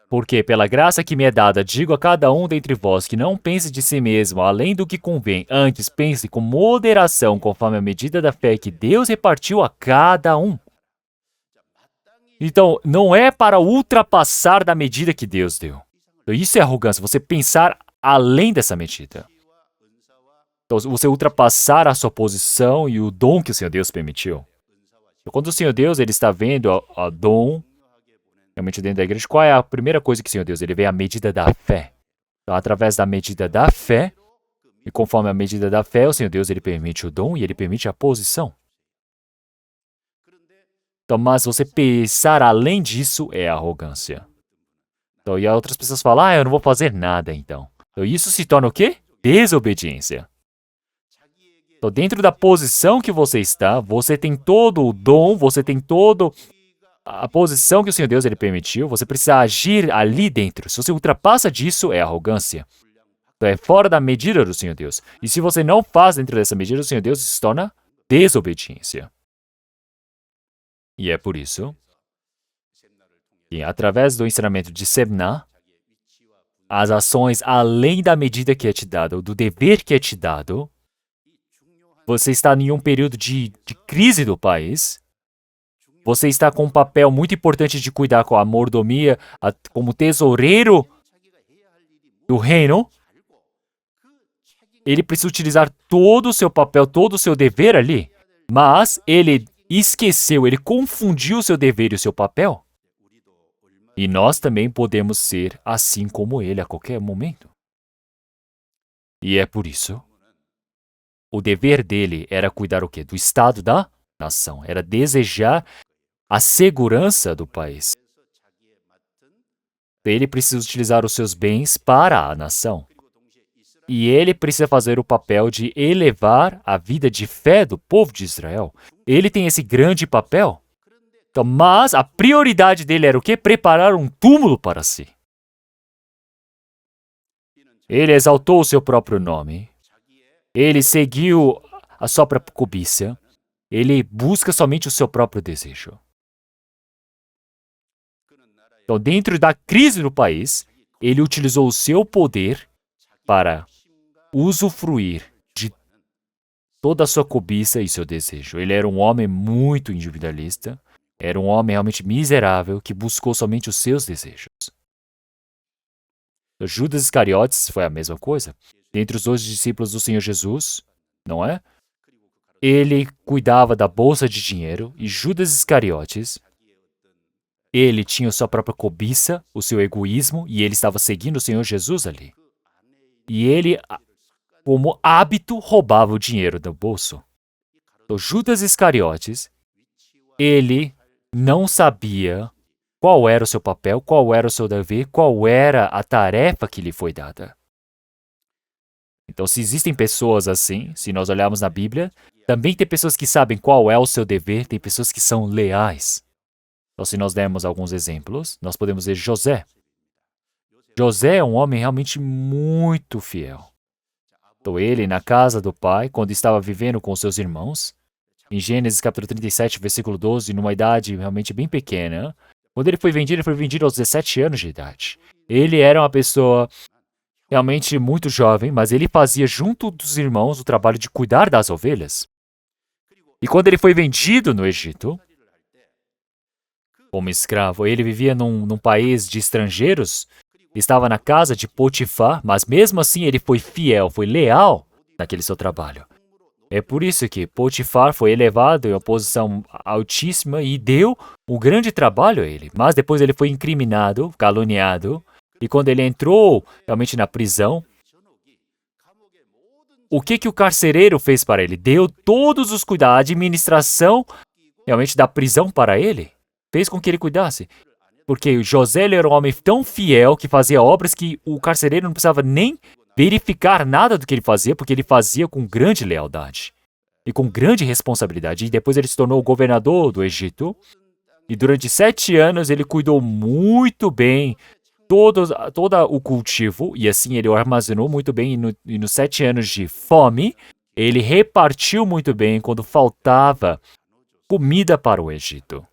Porque pela graça que me é dada, digo a cada um dentre vós que não pense de si mesmo além do que convém, antes pense com moderação, conforme a medida da fé que Deus repartiu a cada um. Então, não é para ultrapassar da medida que Deus deu. Então, isso é arrogância, você pensar além dessa medida. Então, você ultrapassar a sua posição e o dom que o Senhor Deus permitiu. Então, quando o Senhor Deus ele está vendo a dom, realmente dentro da igreja, qual é a primeira coisa que o Senhor Deus? Ele vê a medida da fé. Então, através da medida da fé, e conforme a medida da fé, o Senhor Deus ele permite o dom e ele permite a posição. Então, mas você pensar além disso é arrogância. Então, e outras pessoas falam, eu não vou fazer nada, então. Então, isso se torna o quê? Desobediência. Então, dentro da posição que você está, você tem todo o dom, você tem todo a posição que o Senhor Deus ele permitiu, você precisa agir ali dentro. Se você ultrapassa disso, é arrogância. Então, é fora da medida do Senhor Deus. E se você não faz dentro dessa medida do Senhor Deus, isso se torna desobediência. E é por isso E através do ensinamento de Semna, as ações além da medida que é te dado, do dever que é te dado, você está em um período de crise do país, você está com um papel muito importante de cuidar com a mordomia, como tesoureiro do reino, ele precisa utilizar todo o seu papel, todo o seu dever ali, mas ele esqueceu, ele confundiu o seu dever e o seu papel. E nós também podemos ser assim como ele a qualquer momento. E é por isso, o dever dele era cuidar o quê? Do estado da nação, era desejar a segurança do país. Ele precisa utilizar os seus bens para a nação. E ele precisa fazer o papel de elevar a vida de fé do povo de Israel. Ele tem esse grande papel. Então, mas a prioridade dele era o quê? Preparar um túmulo para si. Ele exaltou o seu próprio nome. Ele seguiu a sua própria cobiça. Ele busca somente o seu próprio desejo. Então, dentro da crise no país, ele utilizou o seu poder para usufruir de toda a sua cobiça e seu desejo. Ele era um homem muito individualista, era um homem realmente miserável que buscou somente os seus desejos. O Judas Iscariotes foi a mesma coisa. Dentre os 12 discípulos do Senhor Jesus, não é? Ele cuidava da bolsa de dinheiro e Judas Iscariotes, ele tinha a sua própria cobiça, o seu egoísmo e ele estava seguindo o Senhor Jesus ali. E ele, como hábito, roubava o dinheiro do bolso. Então, Judas Iscariotes, ele não sabia qual era o seu papel, qual era o seu dever, qual era a tarefa que lhe foi dada. Então, se existem pessoas assim, se nós olharmos na Bíblia, também tem pessoas que sabem qual é o seu dever, tem pessoas que são leais. Então, se nós dermos alguns exemplos, nós podemos ver José. José é um homem realmente muito fiel. Então, ele, na casa do pai, quando estava vivendo com seus irmãos, em Gênesis capítulo 37, versículo 12, numa idade realmente bem pequena, quando ele foi vendido aos 17 anos de idade. Ele era uma pessoa realmente muito jovem, mas ele fazia junto dos irmãos o trabalho de cuidar das ovelhas. E quando ele foi vendido no Egito, como escravo, ele vivia num país de estrangeiros, estava na casa de Potifar, mas mesmo assim ele foi fiel, foi leal naquele seu trabalho. É por isso que Potifar foi elevado em uma posição altíssima e deu um grande trabalho a ele. Mas depois ele foi incriminado, caluniado, e quando ele entrou realmente na prisão, o que o carcereiro fez para ele? Deu todos os cuidados, a administração realmente da prisão para ele. Fez com que ele cuidasse. Porque José ele era um homem tão fiel que fazia obras que o carcereiro não precisava nem verificar nada do que ele fazia, porque ele fazia com grande lealdade e com grande responsabilidade. E depois ele se tornou o governador do Egito. E durante 7 anos ele cuidou muito bem todo o cultivo. E assim ele o armazenou muito bem. E nos 7 anos de fome, ele repartiu muito bem quando faltava comida para o Egito.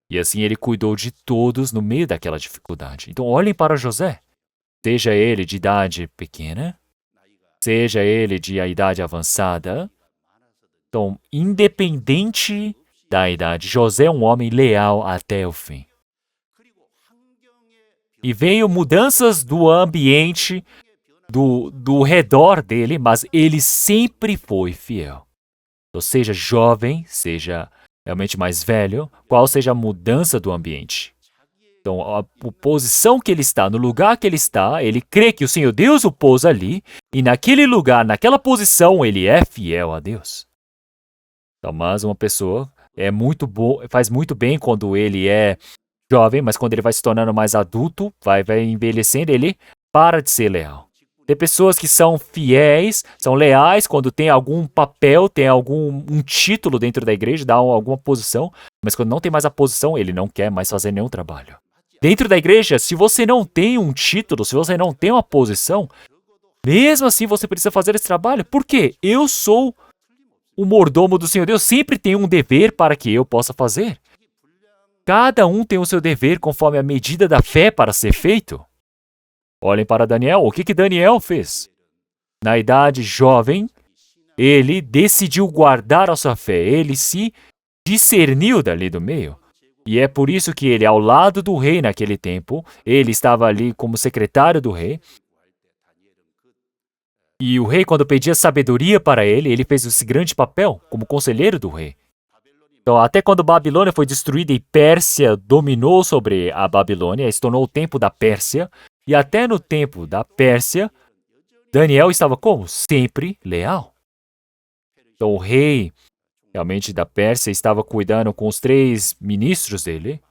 E assim ele cuidou de todos no meio daquela dificuldade. Então olhem para José. Seja ele de idade pequena, seja ele de idade avançada. Então, independente da idade, José é um homem leal até o fim. E veio mudanças do ambiente, do redor dele, mas ele sempre foi fiel. Então, seja jovem, seja realmente mais velho, qual seja a mudança do ambiente. Então, a posição que ele está, no lugar que ele está, ele crê que o Senhor Deus o pôs ali, e naquele lugar, naquela posição, ele é fiel a Deus. Então, mas uma pessoa faz muito bem quando ele é jovem, mas quando ele vai se tornando mais adulto, vai envelhecendo, ele para de ser leal. Tem pessoas que são fiéis, são leais quando tem algum papel, tem um título dentro da igreja, dá alguma posição, mas quando não tem mais a posição, ele não quer mais fazer nenhum trabalho. Dentro da igreja, se você não tem um título, se você não tem uma posição, mesmo assim você precisa fazer esse trabalho. Por quê? Eu sou o mordomo do Senhor Deus, sempre tenho um dever para que eu possa fazer. Cada um tem o seu dever conforme a medida da fé para ser feito. Olhem para Daniel. O que Daniel fez? Na idade jovem, ele decidiu guardar a sua fé. Ele se discerniu dali do meio. E é por isso que ele, ao lado do rei naquele tempo, ele estava ali como secretário do rei. E o rei, quando pedia sabedoria para ele, ele fez esse grande papel como conselheiro do rei. Então, até quando Babilônia foi destruída e Pérsia dominou sobre a Babilônia, se tornou o tempo da Pérsia, e até no tempo da Pérsia, Daniel estava como? Sempre leal. Então, o rei, realmente, da Pérsia estava cuidando com os 3 ministros dele.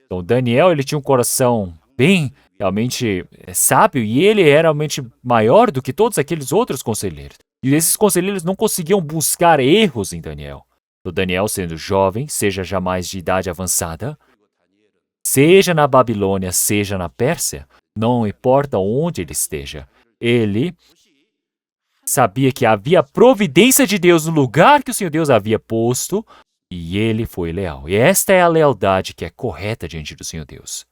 Então, Daniel, ele tinha um coração bem, realmente, sábio, e ele era realmente maior do que todos aqueles outros conselheiros. E esses conselheiros não conseguiam buscar erros em Daniel. Então, Daniel, sendo jovem, seja jamais de idade avançada, seja na Babilônia, seja na Pérsia, não importa onde ele esteja, ele sabia que havia providência de Deus no lugar que o Senhor Deus havia posto, e ele foi leal. E esta é a lealdade que é correta diante do Senhor Deus.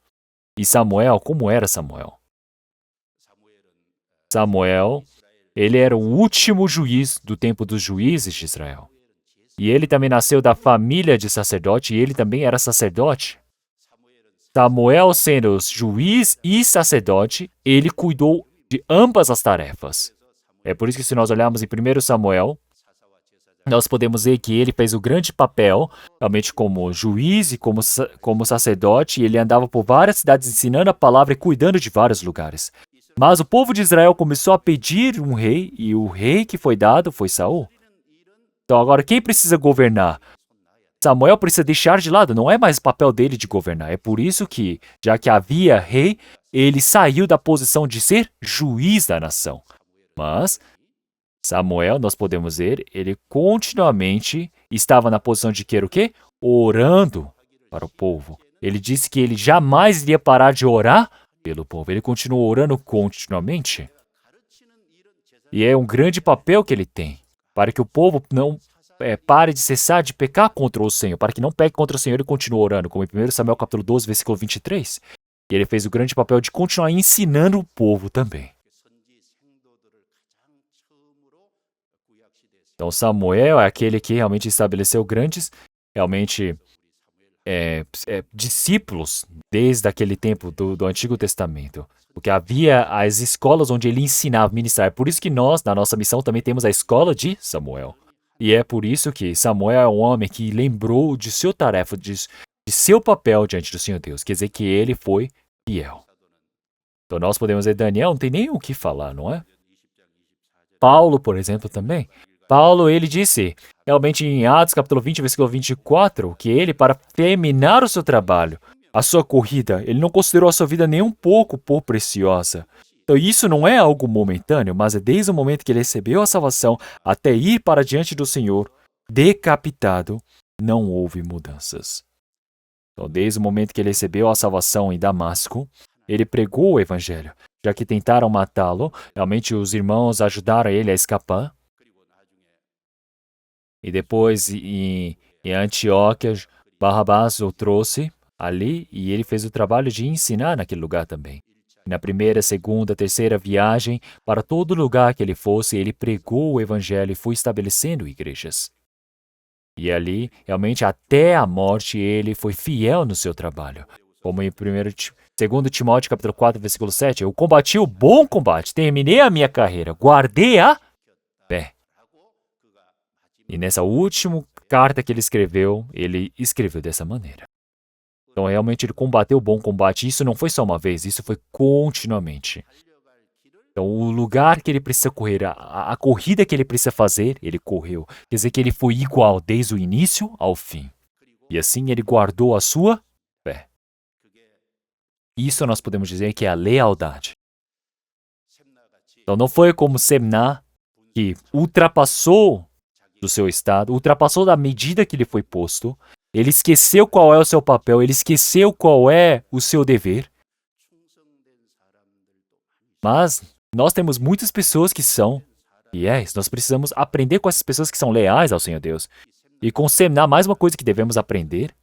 E Samuel, como era Samuel? Samuel, ele era o último juiz do tempo dos juízes de Israel. E ele também nasceu da família de sacerdote, e ele também era sacerdote. Samuel, sendo juiz e sacerdote, ele cuidou de ambas as tarefas. É por isso que se nós olharmos em 1 Samuel, nós podemos ver que ele fez o grande papel, realmente como juiz e como sacerdote, e ele andava por várias cidades ensinando a palavra e cuidando de vários lugares. Mas o povo de Israel começou a pedir um rei, e o rei que foi dado foi Saul. Então agora, quem precisa governar? Samuel precisa deixar de lado, não é mais papel dele de governar. É por isso que, já que havia rei, ele saiu da posição de ser juiz da nação. Mas Samuel, nós podemos ver, ele continuamente estava na posição de querer o quê? Orando para o povo. Ele disse que ele jamais iria parar de orar pelo povo. Ele continuou orando continuamente. E é um grande papel que ele tem, para que o povo não pare de cessar de pecar contra o Senhor, para que não peque contra o Senhor e continue orando, como em 1 Samuel capítulo 12, versículo 23. E ele fez o grande papel de continuar ensinando o povo também. Então Samuel é aquele que realmente estabeleceu grandes, realmente, discípulos desde aquele tempo do Antigo Testamento. Porque havia as escolas onde ele ensinava a ministrar. É por isso que nós, na nossa missão, também temos a escola de Samuel. E é por isso que Samuel é um homem que lembrou de sua tarefa, de seu papel diante do Senhor Deus. Quer dizer que ele foi fiel. Então nós podemos ver Daniel, não tem nem o que falar, não é? Paulo, por exemplo, também. Paulo, ele disse, realmente em Atos capítulo 20, versículo 24, que ele, para terminar o seu trabalho, a sua corrida, ele não considerou a sua vida nem um pouco por preciosa. Então isso não é algo momentâneo, mas é desde o momento que ele recebeu a salvação até ir para diante do Senhor, decapitado, não houve mudanças. Então desde o momento que ele recebeu a salvação em Damasco, ele pregou o evangelho. Já que tentaram matá-lo, realmente os irmãos ajudaram ele a escapar. E depois, em Antioquia, Barrabás o trouxe ali e ele fez o trabalho de ensinar naquele lugar também. Na primeira, segunda, terceira viagem, para todo lugar que ele fosse, ele pregou o evangelho e foi estabelecendo igrejas. E ali, realmente, até a morte, ele foi fiel no seu trabalho. Como em 2 Timóteo capítulo 4, versículo 7, eu combati o bom combate, terminei a minha carreira, guardei a fé. E nessa última carta que ele escreveu dessa maneira. Então, realmente, ele combateu o bom combate. Isso não foi só uma vez, isso foi continuamente. Então, o lugar que ele precisa correr, a corrida que ele precisa fazer, ele correu. Quer dizer que ele foi igual desde o início ao fim. E assim, ele guardou a sua fé. Isso nós podemos dizer que é a lealdade. Então, não foi como Semná, que ultrapassou do seu estado, ultrapassou da medida que lhe foi posto, ele esqueceu qual é o seu papel, ele esqueceu qual é o seu dever. Mas nós temos muitas pessoas que são fiéis, nós precisamos aprender com essas pessoas que são leais ao Senhor Deus. E com Semná, mais uma coisa que devemos aprender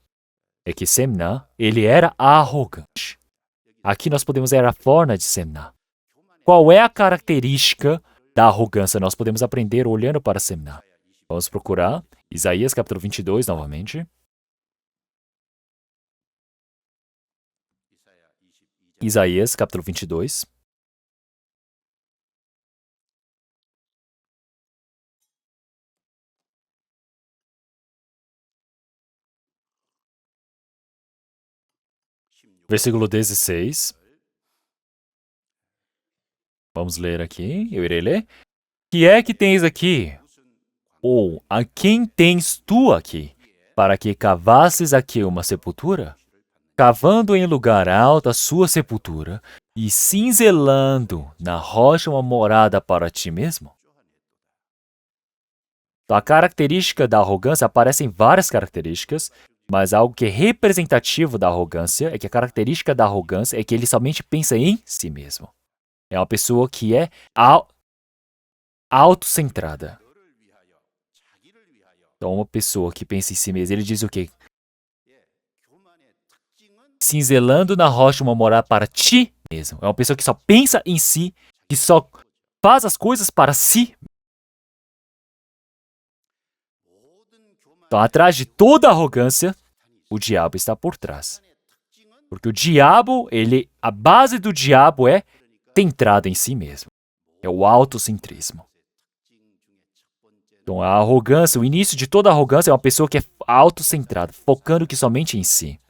é que Semna, ele era arrogante. Aqui nós podemos ver a forma de Semna. Qual é a característica da arrogância? Nós podemos aprender olhando para Semna. Vamos procurar Isaías capítulo 22 novamente. Isaías capítulo 22. Versículo 16. Vamos ler aqui, eu irei ler. Que é que tens aqui? Ou a quem tens tu aqui? Para que cavasses aqui uma sepultura? Cavando em lugar alto a sua sepultura e cinzelando na rocha uma morada para ti mesmo? Então, a característica da arrogância, aparecem várias características, mas algo que é representativo da arrogância é que a característica da arrogância é que ele somente pensa em si mesmo. É uma pessoa que é autocentrada. Então, uma pessoa que pensa em si mesma, ele diz o quê? Cinzelando na rocha uma morada para ti mesmo. É uma pessoa que só pensa em si, que só faz as coisas para si. Então, atrás de toda arrogância, o diabo está por trás. Porque o diabo, a base do diabo é centrada em si mesmo. É o autocentrismo. Então, a arrogância, o início de toda arrogância é uma pessoa que é autocentrada, focando que somente em si.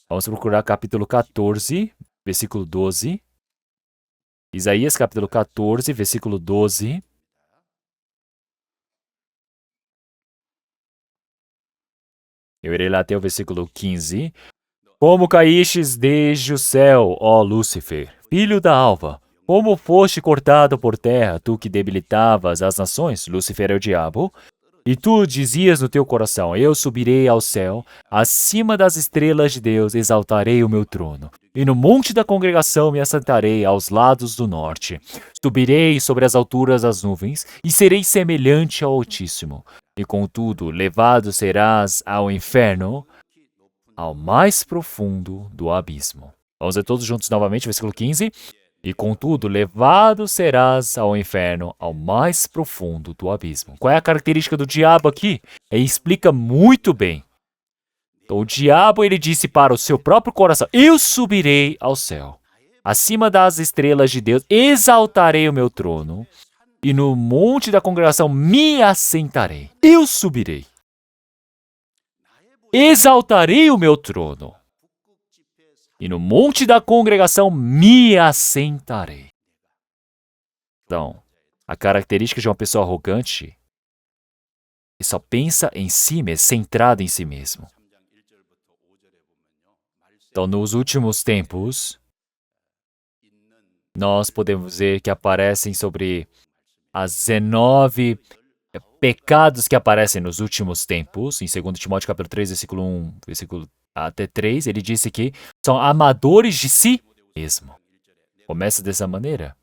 Vamos procurar capítulo 14, versículo 12. Isaías capítulo 14, versículo 12. Eu irei lá até o versículo 15. Como caístes desde o céu, ó Lúcifer, filho da alva, como foste cortado por terra, tu que debilitavas as nações, Lúcifer é o diabo, e tu dizias no teu coração, eu subirei ao céu, acima das estrelas de Deus exaltarei o meu trono, e no monte da congregação me assentarei aos lados do norte. Subirei sobre as alturas das nuvens, e serei semelhante ao Altíssimo, e contudo levado serás ao inferno, ao mais profundo do abismo. Vamos ler todos juntos novamente, versículo 15. E contudo, levado serás ao inferno, ao mais profundo do abismo. Qual é a característica do diabo aqui? Ele explica muito bem. Então, o diabo, ele disse para o seu próprio coração, eu subirei ao céu. Acima das estrelas de Deus, exaltarei o meu trono. E no monte da congregação me assentarei. Eu subirei. Exaltarei o meu trono, e no monte da congregação me assentarei. Então, a característica de uma pessoa arrogante é só pensa em si mesmo, centrada em si mesmo. Então, nos últimos tempos, nós podemos ver que aparecem sobre as 19 pecados que aparecem nos últimos tempos, em 2 Timóteo capítulo 3, versículo 1, versículo até 3, ele disse que são amadores de si mesmo. Começa dessa maneira.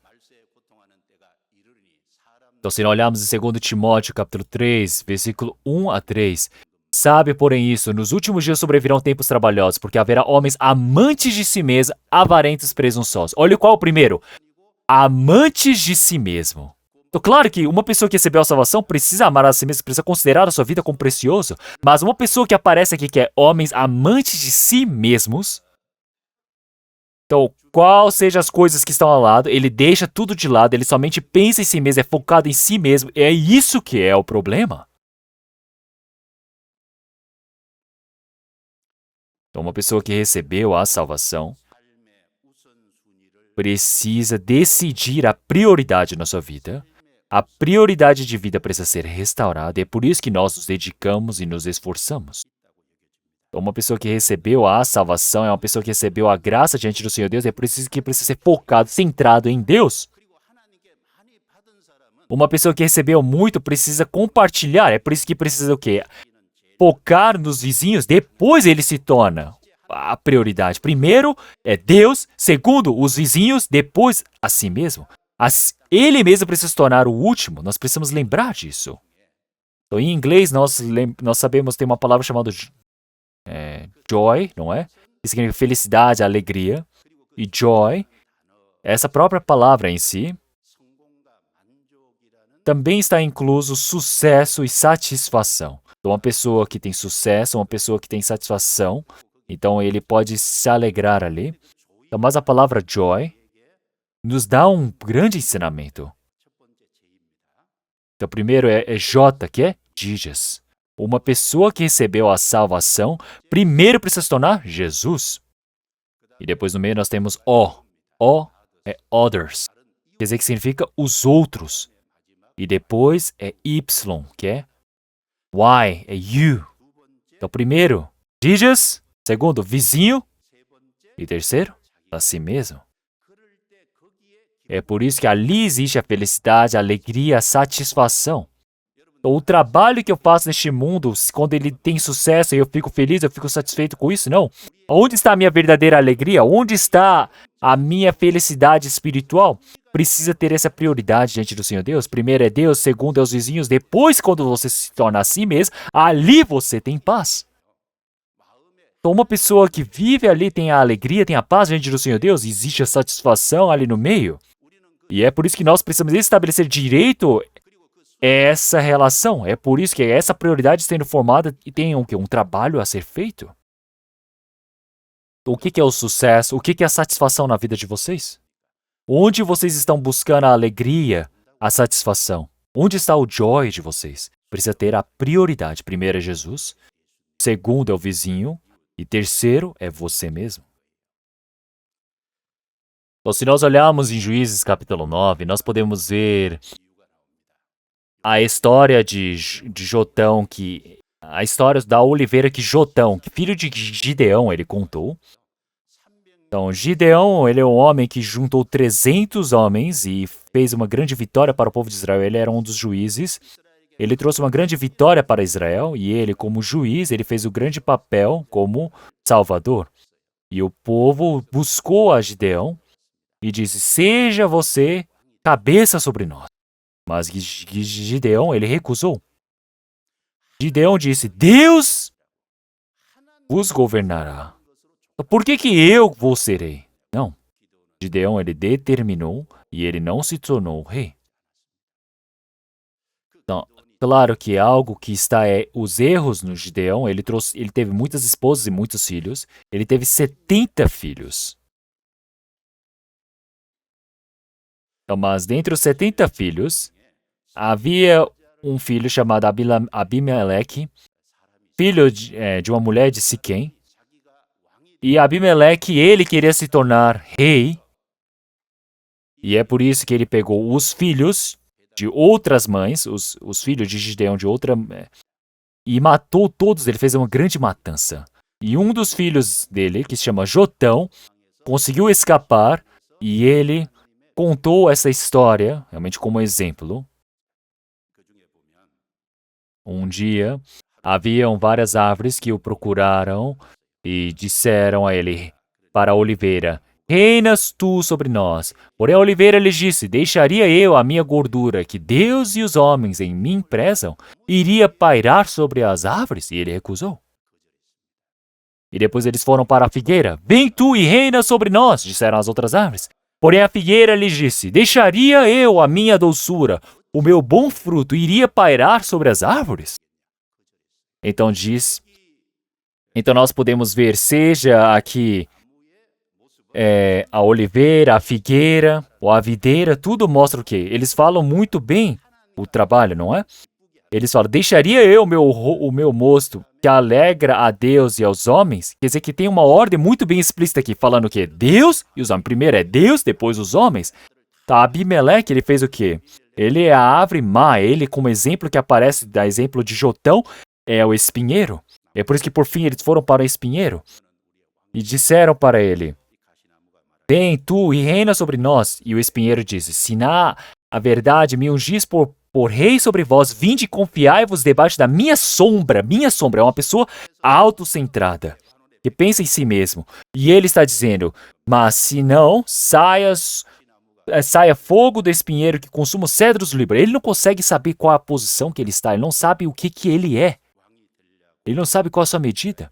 Então, se nós olharmos em 2 Timóteo capítulo 3, versículo 1 a 3, sabe, porém isso, nos últimos dias sobrevirão tempos trabalhosos, porque haverá homens amantes de si mesmo, avarentos, presunçosos. Olha qual é o primeiro. Amantes de si mesmo. Então, claro que uma pessoa que recebeu a salvação precisa amar a si mesma, precisa considerar a sua vida como precioso, mas uma pessoa que aparece aqui que é homens amantes de si mesmos, então, qual sejam as coisas que estão ao lado, ele deixa tudo de lado, ele somente pensa em si mesmo, é focado em si mesmo, é isso que é o problema. Então, uma pessoa que recebeu a salvação precisa decidir a prioridade na sua vida. A prioridade de vida precisa ser restaurada e é por isso que nós nos dedicamos e nos esforçamos. Então, uma pessoa que recebeu a salvação é uma pessoa que recebeu a graça diante do Senhor Deus, é por isso que precisa ser focado, centrado em Deus. Uma pessoa que recebeu muito precisa compartilhar, é por isso que precisa o quê? Focar nos vizinhos, depois ele se torna a prioridade. Primeiro é Deus, segundo os vizinhos, depois a si mesmo. Ele mesmo precisa se tornar o último, nós precisamos lembrar disso. Então, em inglês, nós sabemos ter uma palavra chamada joy, não é? Que significa felicidade, alegria. E joy, essa própria palavra em si, também está incluso sucesso e satisfação. Então, uma pessoa que tem sucesso, uma pessoa que tem satisfação, então ele pode se alegrar ali. Então, mas a palavra joy nos dá um grande ensinamento. Então, primeiro é J, que é Jesus. Uma pessoa que recebeu a salvação, primeiro precisa se tornar Jesus. E depois no meio nós temos O. O é others. Quer dizer que significa os outros. E depois é Y, que é Y, é you. Então, primeiro, Jesus. Segundo, vizinho. E terceiro, a si mesmo. É por isso que ali existe a felicidade, a alegria, a satisfação. Então, o trabalho que eu faço neste mundo, quando ele tem sucesso e eu fico feliz, eu fico satisfeito com isso, não. Onde está a minha verdadeira alegria? Onde está a minha felicidade espiritual? Precisa ter essa prioridade diante do Senhor Deus. Primeiro é Deus, segundo é os vizinhos. Depois, quando você se torna assim mesmo, ali você tem paz. Então, uma pessoa que vive ali tem a alegria, tem a paz diante do Senhor Deus, existe a satisfação ali no meio. E é por isso que nós precisamos estabelecer direito essa relação. É por isso que essa prioridade sendo formada e tem um trabalho a ser feito. O que é o sucesso? O que é a satisfação na vida de vocês? Onde vocês estão buscando a alegria, a satisfação? Onde está o joy de vocês? Precisa ter a prioridade. Primeiro é Jesus, segundo é o vizinho e terceiro é você mesmo. Então, se nós olharmos em Juízes capítulo 9, nós podemos ver a história de Jotão, a história da oliveira que Jotão, que filho de Gideão, ele contou. Então, Gideão, ele é um homem que juntou 300 homens e fez uma grande vitória para o povo de Israel. Ele era um dos juízes. Ele trouxe uma grande vitória para Israel e ele, como juiz, ele fez o grande papel como salvador. E o povo buscou a Gideão e disse, seja você cabeça sobre nós. Mas Gideão, ele recusou. Gideão disse, Deus vos governará. Por que eu vou serei? Não. Gideão, ele determinou e ele não se tornou rei. Então, claro que algo que está os erros no Gideão, ele teve muitas esposas e muitos filhos. Ele teve 70 filhos. Então, mas dentre os 70 filhos, havia um filho chamado Abimeleque, filho de uma mulher de Siquém. E Abimeleque, ele queria se tornar rei. E é por isso que ele pegou os filhos de outras mães, os filhos de Gideão de outra, e matou todos. Ele fez uma grande matança. E um dos filhos dele, que se chama Jotão, conseguiu escapar e ele contou essa história, realmente como exemplo. Um dia, haviam várias árvores que o procuraram e disseram a ele, para a oliveira, reinas tu sobre nós. Porém a oliveira lhes disse, deixaria eu a minha gordura, que Deus e os homens em mim prezam, iria pairar sobre as árvores? E ele recusou. E depois eles foram para a figueira, vem tu e reina sobre nós, disseram as outras árvores. Porém a figueira lhes disse, deixaria eu a minha doçura, o meu bom fruto, iria pairar sobre as árvores? Então nós podemos ver, seja aqui a oliveira, a figueira, ou a videira, tudo mostra o quê? Eles falam muito bem o trabalho, não é? Eles falam, deixaria eu o meu mosto que alegra a Deus e aos homens? Quer dizer que tem uma ordem muito bem explícita aqui, falando o quê? Deus e os homens. Primeiro é Deus, depois os homens. Tá, Abimeleque, ele fez o quê? Ele é a árvore má, ele como exemplo que aparece, da exemplo de Jotão, é o espinheiro. É por isso que por fim eles foram para o espinheiro. E disseram para ele, vem tu e reina sobre nós. E o espinheiro disse, se na a verdade me ungis por rei sobre vós, vinde e confiai-vos debaixo da minha sombra. Minha sombra é uma pessoa autocentrada, que pensa em si mesmo. E ele está dizendo, mas se não, saia fogo do espinheiro que consuma os cedros do Líbano. Ele não consegue saber qual a posição que ele está, ele não sabe o que ele é. Ele não sabe qual a sua medida.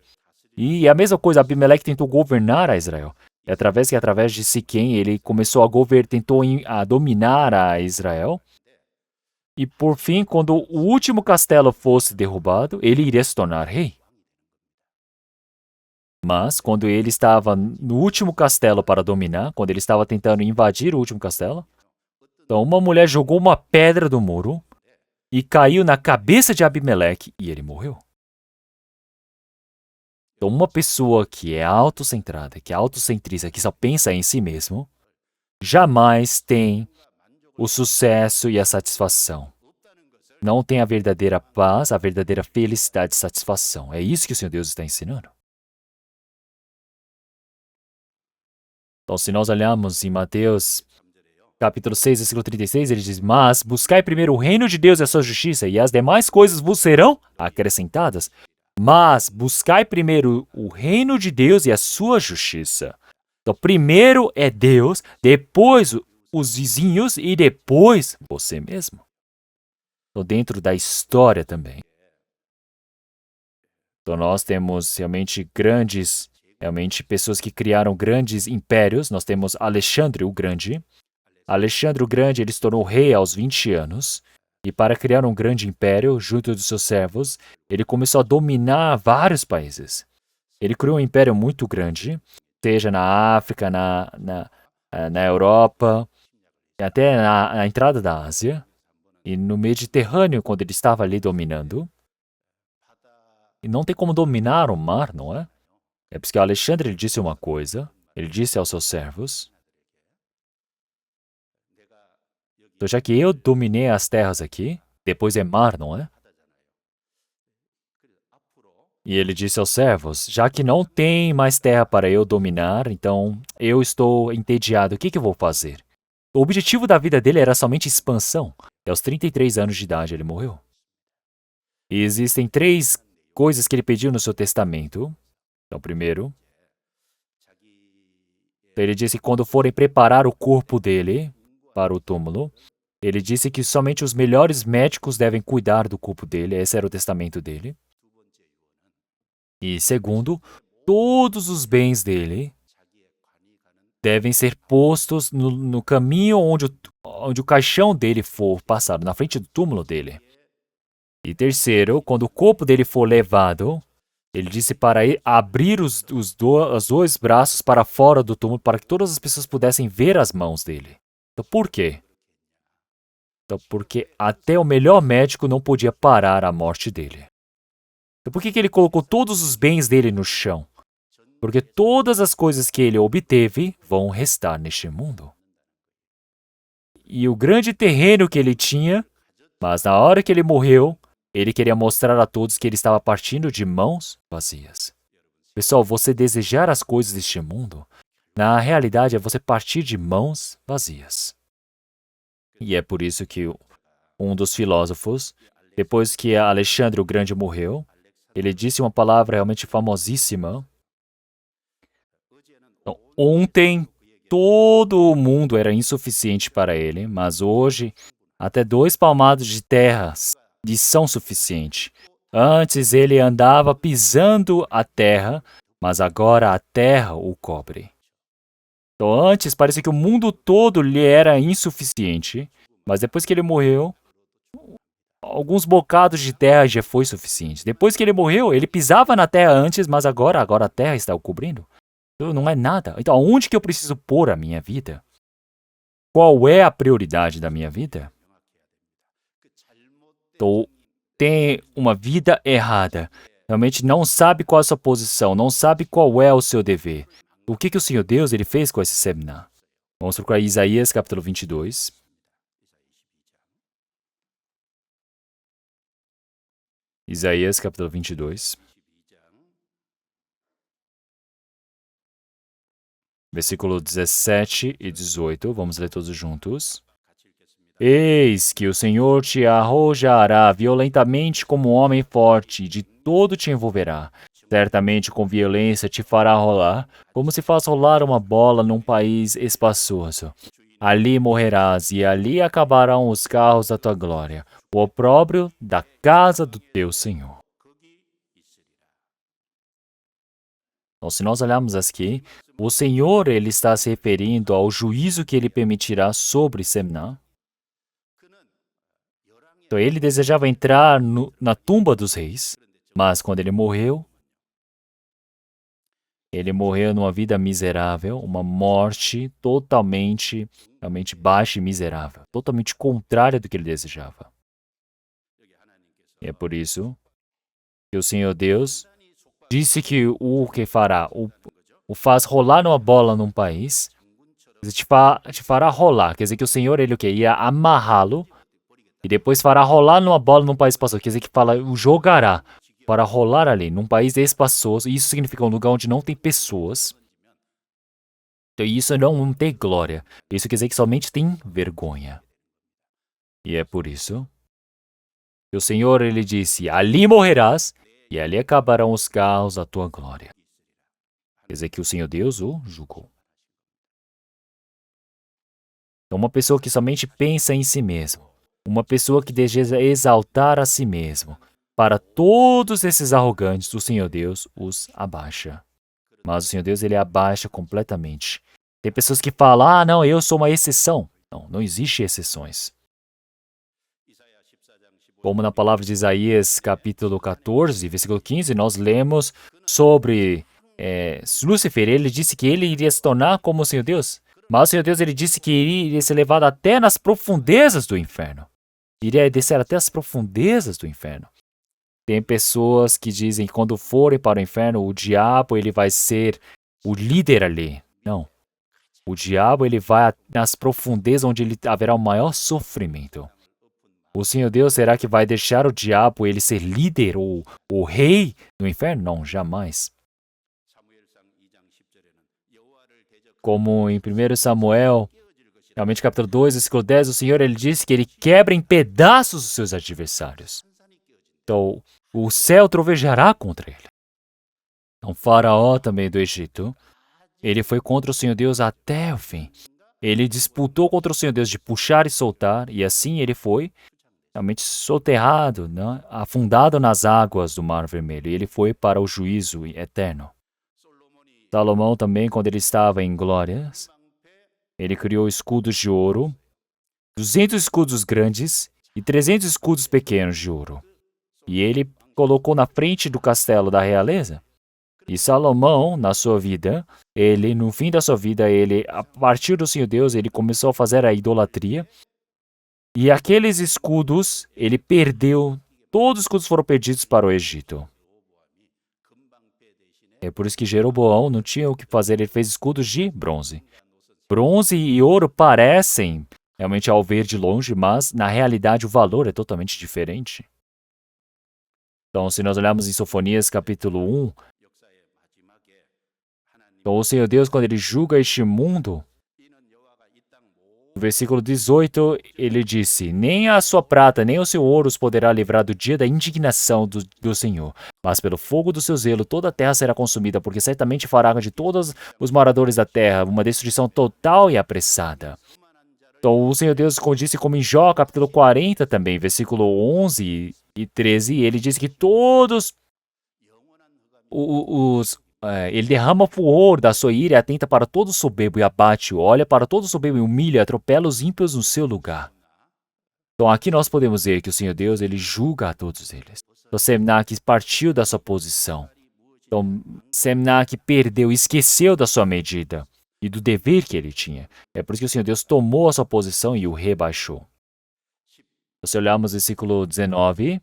E a mesma coisa, Abimeleque tentou governar a Israel. E através de Siquém, ele começou tentou a dominar a Israel. E por fim, quando o último castelo fosse derrubado, ele iria se tornar rei. Mas quando ele estava no último castelo para dominar, quando ele estava tentando invadir o último castelo, então uma mulher jogou uma pedra do muro e caiu na cabeça de Abimeleque e ele morreu. Então uma pessoa que é autocentrada, que é autocentrista, que só pensa em si mesmo, jamais tem o sucesso e a satisfação. Não tem a verdadeira paz, a verdadeira felicidade e satisfação. É isso que o Senhor Deus está ensinando. Então, se nós olharmos em Mateus capítulo 6, versículo 36, ele diz: Mas buscai primeiro o reino de Deus e a sua justiça, e as demais coisas vos serão acrescentadas. Mas buscai primeiro o reino de Deus e a sua justiça. Então, primeiro é Deus, depois os vizinhos e depois você mesmo. Então, dentro da história também. Então, nós temos realmente pessoas que criaram grandes impérios. Nós temos Alexandre o Grande. Alexandre o Grande, ele se tornou rei aos 20 anos. E para criar um grande império, junto dos seus servos, ele começou a dominar vários países. Ele criou um império muito grande, seja na África, na Europa, até na entrada da Ásia. E no Mediterrâneo, quando ele estava ali dominando. E não tem como dominar o mar, não é? É porque Alexandre ele disse uma coisa, ele disse aos seus servos: então, já que eu dominei as terras aqui, depois é mar, não é? E ele disse aos servos: já que não tem mais terra para eu dominar, então eu estou entediado, o que eu vou fazer? O objetivo da vida dele era somente expansão. E aos 33 anos de idade ele morreu. E existem 3 coisas que ele pediu no seu testamento. Então, primeiro, ele disse que quando forem preparar o corpo dele para o túmulo, ele disse que somente os melhores médicos devem cuidar do corpo dele. Esse era o testamento dele. E segundo, todos os bens dele devem ser postos no caminho onde o caixão dele for passado, na frente do túmulo dele. E terceiro, quando o corpo dele for levado, ele disse para ele abrir os 2 braços para fora do túmulo para que todas as pessoas pudessem ver as mãos dele. Então, por quê? Então, porque até o melhor médico não podia parar a morte dele. Então, por que ele colocou todos os bens dele no chão? Porque todas as coisas que ele obteve vão restar neste mundo. E o grande terreno que ele tinha, mas na hora que ele morreu, ele queria mostrar a todos que ele estava partindo de mãos vazias. Pessoal, você desejar as coisas deste mundo, na realidade é você partir de mãos vazias. E é por isso que um dos filósofos, depois que Alexandre o Grande morreu, ele disse uma palavra realmente famosíssima. Então, ontem, todo o mundo era insuficiente para ele, mas hoje, até 2 palmadas de terra lhe são suficientes. Antes ele andava pisando a terra, mas agora a terra o cobre. Então, antes parecia que o mundo todo lhe era insuficiente, mas depois que ele morreu, alguns bocados de terra já foi suficiente. Depois que ele morreu, ele pisava na terra antes, mas agora a terra está o cobrindo. Então, não é nada. Então, aonde que eu preciso pôr a minha vida? Qual é a prioridade da minha vida? Então, tem uma vida errada. Realmente não sabe qual é a sua posição, não sabe qual é o seu dever. O que o Senhor Deus ele fez com esse seminário? Vamos procurar Isaías capítulo 22. Isaías capítulo 22. Versículo 17 e 18. Vamos ler todos juntos. Eis que o Senhor te arrojará violentamente como um homem forte, e de todo te envolverá. Certamente com violência te fará rolar, como se faz rolar uma bola num país espaçoso. Ali morrerás, e ali acabarão os carros da tua glória, o opróbrio da casa do teu Senhor. Então, se nós olharmos aqui, o Senhor ele está se referindo ao juízo que ele permitirá sobre Semná. Então, ele desejava entrar na tumba dos reis, mas quando ele morreu numa vida miserável, uma morte totalmente, realmente baixa e miserável, totalmente contrária do que ele desejava. E é por isso que o Senhor Deus disse que o que fará, o faz rolar numa bola num país, te fará rolar. Quer dizer que o Senhor, ele o quê? Ia amarrá-lo e depois fará rolar numa bola num país espaçoso. Quer dizer que fala, o jogará para rolar ali, num país espaçoso. Isso significa um lugar onde não tem pessoas. Então isso não tem glória. Isso quer dizer que somente tem vergonha. E é por isso que o Senhor, ele disse, ali morrerás e ali acabarão os carros da tua glória. Quer dizer que o Senhor Deus o julgou. Então, uma pessoa que somente pensa em si mesmo, uma pessoa que deseja exaltar a si mesmo, para todos esses arrogantes, o Senhor Deus os abaixa. Mas o Senhor Deus, ele abaixa completamente. Tem pessoas que falam, não, eu sou uma exceção. Não, não existe exceções. Como na palavra de Isaías, capítulo 14, versículo 15, nós lemos sobre Lúcifer. Ele disse que ele iria se tornar como o Senhor Deus. Mas o Senhor Deus, ele disse que iria ser levado até nas profundezas do inferno. Iria descer até as profundezas do inferno. Tem pessoas que dizem que quando forem para o inferno, o diabo ele vai ser o líder ali. Não. O diabo ele vai nas profundezas onde ele haverá o maior sofrimento. O Senhor Deus será que vai deixar o diabo ele ser líder ou o rei no inferno? Não, jamais. Como em 1 Samuel, realmente capítulo 2, versículo 10, o Senhor ele disse que ele quebra em pedaços os seus adversários. Então, o céu trovejará contra ele. Então, Faraó também do Egito, ele foi contra o Senhor Deus até o fim. Ele disputou contra o Senhor Deus de puxar e soltar, e assim ele foi realmente soterrado, né? Afundado nas águas do Mar Vermelho, e ele foi para o juízo eterno. Salomão também, quando ele estava em glórias, ele criou escudos de ouro, 200 escudos grandes e 300 escudos pequenos de ouro. E ele colocou na frente do castelo da realeza. E Salomão, na sua vida, no fim da sua vida, a partir do Senhor Deus, ele começou a fazer a idolatria. E aqueles escudos, ele perdeu, todos os escudos foram perdidos para o Egito. É por isso que Jeroboão não tinha o que fazer, ele fez escudos de bronze. Bronze e ouro parecem realmente ao ver de longe, mas na realidade o valor é totalmente diferente. Então, se nós olharmos em Sofonias capítulo 1, então o Senhor Deus, quando ele julga este mundo, no versículo 18, ele disse, nem a sua prata, nem o seu ouro os poderá livrar do dia da indignação do Senhor. Mas pelo fogo do seu zelo, toda a terra será consumida, porque certamente fará de todos os moradores da terra uma destruição total e apressada. Então, o Senhor Deus disse como em Jó, capítulo 40 também, versículo 11 e 13, ele diz que todos ele derrama o furor da sua ira e atenta para todo soberbo e abate-o, olha para todo soberbo e humilha e atropela os ímpios no seu lugar. Então aqui nós podemos ver que o Senhor Deus, ele julga a todos eles. Então Semnak partiu da sua posição. Então Semnak perdeu, esqueceu da sua medida e do dever que ele tinha. É por isso que o Senhor Deus tomou a sua posição e o rebaixou. Se olharmos o versículo 19,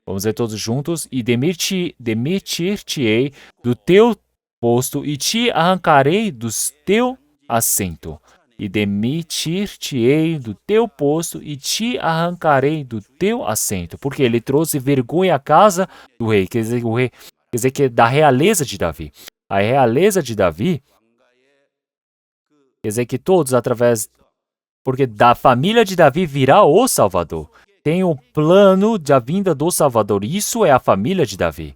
vamos ler todos juntos. E demitir-te-ei do teu posto e te arrancarei do teu assento. E demitir-te-ei do teu posto e te arrancarei do teu assento. Porque ele trouxe vergonha à casa do rei. Quer dizer que é da realeza de Davi. A realeza de Davi, quer dizer que todos porque da família de Davi virá o Salvador. Tem o plano da vinda do Salvador. Isso é a família de Davi.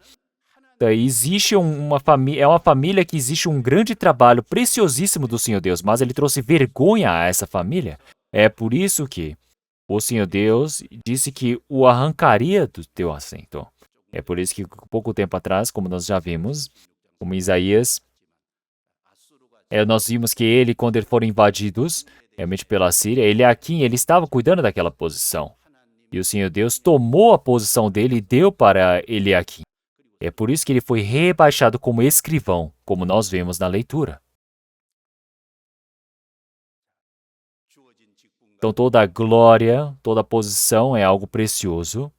Então, existe uma família que existe um grande trabalho preciosíssimo do Senhor Deus, mas ele trouxe vergonha a essa família. É por isso que o Senhor Deus disse que o arrancaria do teu assento. É por isso que pouco tempo atrás, como nós já vimos, como Isaías, nós vimos que ele, quando eles foram invadidos, realmente pela Síria, ele estava cuidando daquela posição. E o Senhor Deus tomou a posição dele e deu para Eliaquim. É por isso que ele foi rebaixado como escrivão, como nós vemos na leitura. Então toda a glória, toda a posição é algo precioso.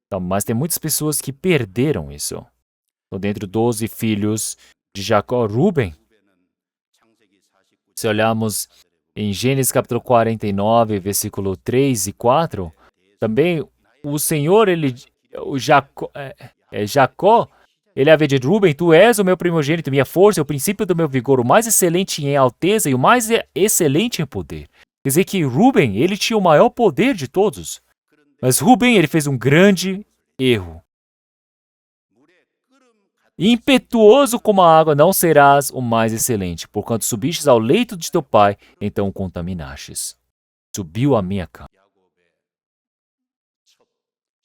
Então, mas tem muitas pessoas que perderam isso. Então, dentre 12 filhos de Jacó, Ruben, se olharmos em Gênesis capítulo 49, versículo 3 e 4, também o Senhor, Jacó, ele havia dito: Ruben, tu és o meu primogênito, minha força, o princípio do meu vigor, o mais excelente em alteza e o mais excelente em poder. Quer dizer que Ruben, ele tinha o maior poder de todos. Mas Ruben, ele fez um grande erro. Impetuoso como a água, não serás o mais excelente, porquanto subistes ao leito de teu pai, então o contaminastes. Subiu a minha cama.